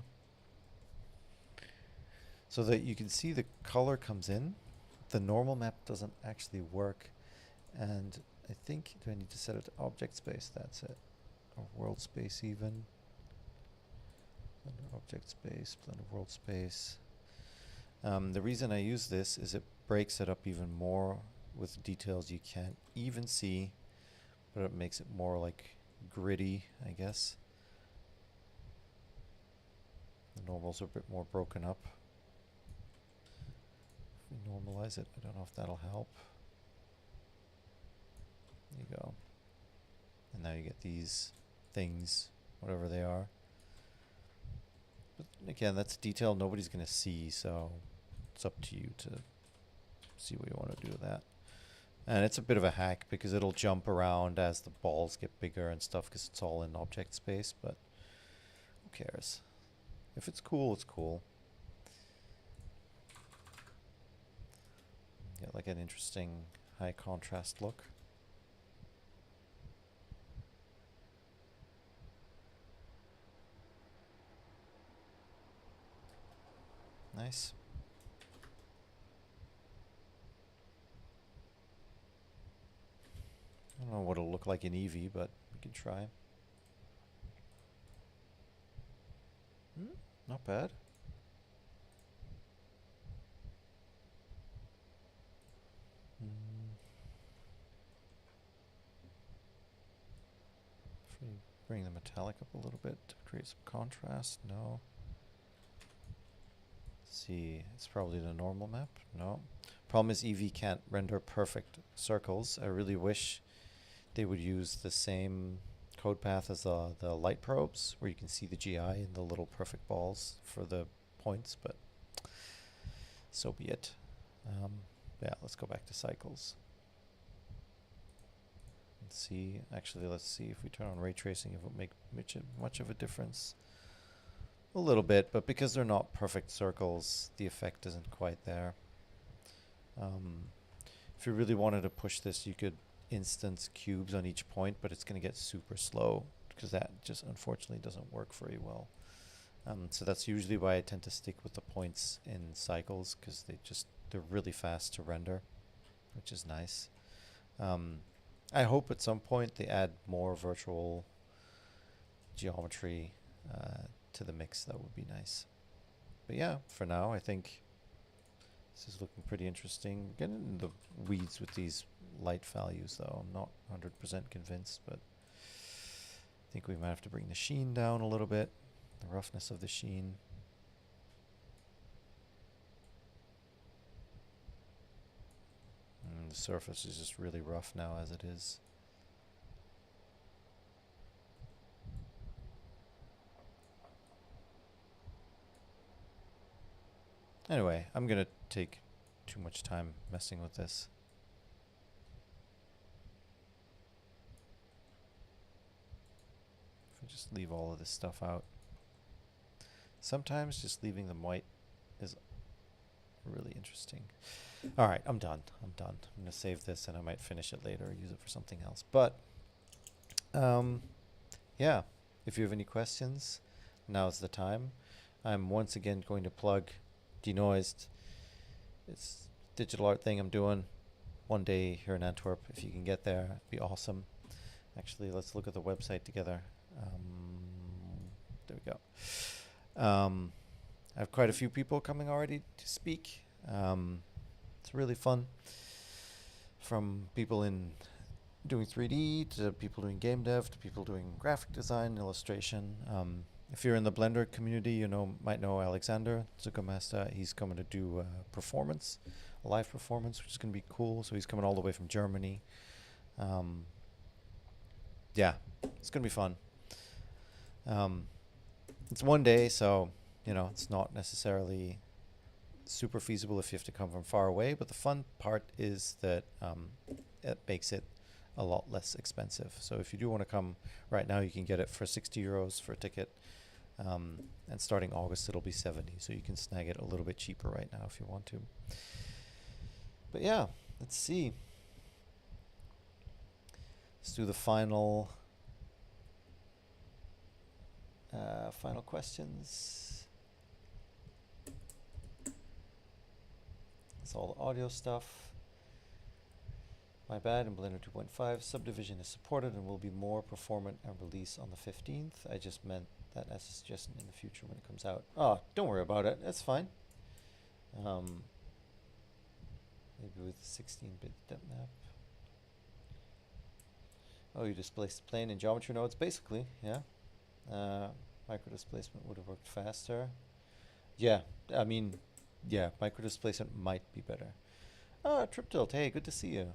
So that you can see the color comes in. The normal map doesn't actually work. And I think, do I need to set it to object space? That's it. Or world space even. Blender object space, blender world space. The reason I use this is it breaks it up even more with details you can't even see, but it makes it more like gritty, I guess. The normals are a bit more broken up. If we normalize it, I don't know if that'll help. There you go. And now you get these things, whatever they are. But again, that's detail nobody's going to see, so it's up to you to see what you want to do with that. And it's a bit of a hack because it'll jump around as the balls get bigger and stuff because it's all in object space, but who cares? If it's cool, it's cool. Get like an interesting high contrast look. Nice. I don't know what it'll look like in Eevee, but we can try. Not bad. If we bring the metallic up a little bit to create some contrast, no. Let's see, it's probably the normal map. No. Problem is Eevee can't render perfect circles. I really wish they would use the same code path as the light probes, where you can see the GI and the little perfect balls for the points, but so be it. Yeah, let's go back to cycles. Let's see. Actually, let's see if we turn on ray tracing, if it will make much of a difference. A little bit, but because they're not perfect circles, the effect isn't quite there. If you really wanted to push this, you could instance cubes on each point, but it's going to get super slow because that just unfortunately doesn't work very well. So that's usually why I tend to stick with the points in cycles, because they're really fast to render, which is nice. I hope at some point they add more virtual geometry to the mix. That would be nice. But yeah, for now, I think this is looking pretty interesting. Getting in the weeds with these light values, though. I'm not 100% convinced, but I think we might have to bring the sheen down a little bit, the roughness of the sheen. The surface is just really rough now as it is. Anyway, I'm going to take too much time messing with this. If we just leave all of this stuff out. Sometimes just leaving them white is really interesting. All right, I'm done. I'm going to save this and I might finish it later or use it for something else. But, yeah, if you have any questions, now's the time. I'm once again going to plug Denoised. It's a digital art thing I'm doing one day here in Antwerp. If you can get there, it'd be awesome. Actually, let's look at the website together. There we go. I have quite a few people coming already to speak. It's really fun. From people in doing 3D to people doing game dev to people doing graphic design, illustration. If you're in the Blender community, you might know Alexander Zuckermaster. He's coming to do a live performance, which is going to be cool. So he's coming all the way from Germany. Yeah, it's going to be fun. It's one day, so it's not necessarily super feasible if you have to come from far away, but the fun part is that it makes it a lot less expensive. So if you do want to come right now, you can get it for 60 euros for a ticket, and starting August it'll be 70, so you can snag it a little bit cheaper right now if you want to. But yeah, let's see. Let's do the final Final questions. That's all the audio stuff. My bad, in Blender 2.5, subdivision is supported and will be more performant and release on the 15th. I just meant that as a suggestion in the future when it comes out. Oh, don't worry about it. That's fine. Maybe with 16-bit depth map. Oh, you displaced the plane in geometry nodes, basically, yeah. Micro displacement would have worked faster. Yeah, I mean, yeah, micro displacement might be better. Oh, Trip Tilt, hey, good to see you.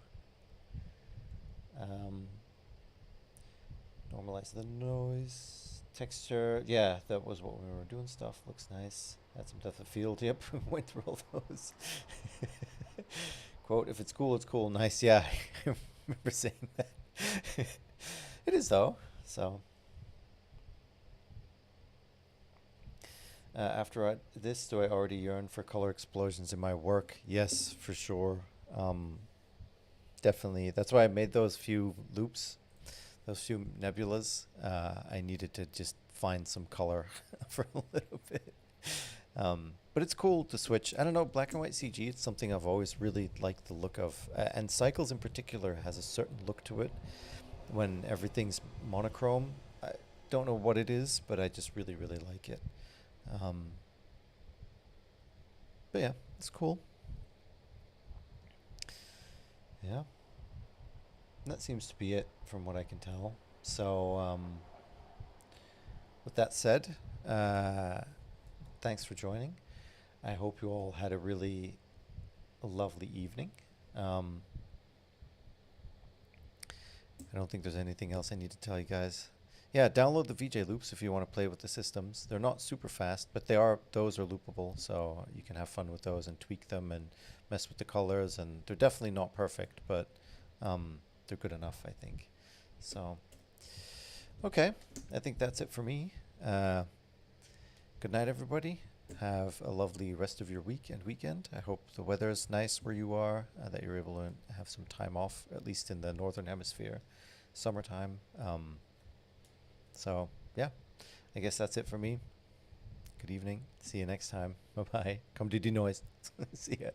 Normalize the noise. Texture, yeah, that was what we were doing stuff. Looks nice. Had some depth of field, yep, went through all those. Quote, if it's cool, it's cool. Nice, yeah, I remember saying that. It is though, so. After this, do I already yearn for color explosions in my work? Yes, for sure. Definitely. That's why I made those few loops, those few nebulas. I needed to just find some color for a little bit. But it's cool to switch. I don't know, black and white CG, it's something I've always really liked the look of. And Cycles in particular has a certain look to it when everything's monochrome. I don't know what it is, but I just really, really like it. But yeah, it's cool. Yeah. And that seems to be it from what I can tell. So, with that said, thanks for joining. I hope you all had a really lovely evening. I don't think there's anything else I need to tell you guys. Yeah, download the VJ loops if you want to play with the systems. They're not super fast, but those are loopable, so you can have fun with those and tweak them and mess with the colors. And they're definitely not perfect, but they're good enough, I think. So, okay, I think that's it for me. Good night, everybody. Have a lovely rest of your week and weekend. I hope the weather is nice where you are, that you're able to have some time off, at least in the northern hemisphere, summertime. So, yeah, I guess that's it for me. Good evening. See you next time. Bye-bye. Come to the noise. See ya.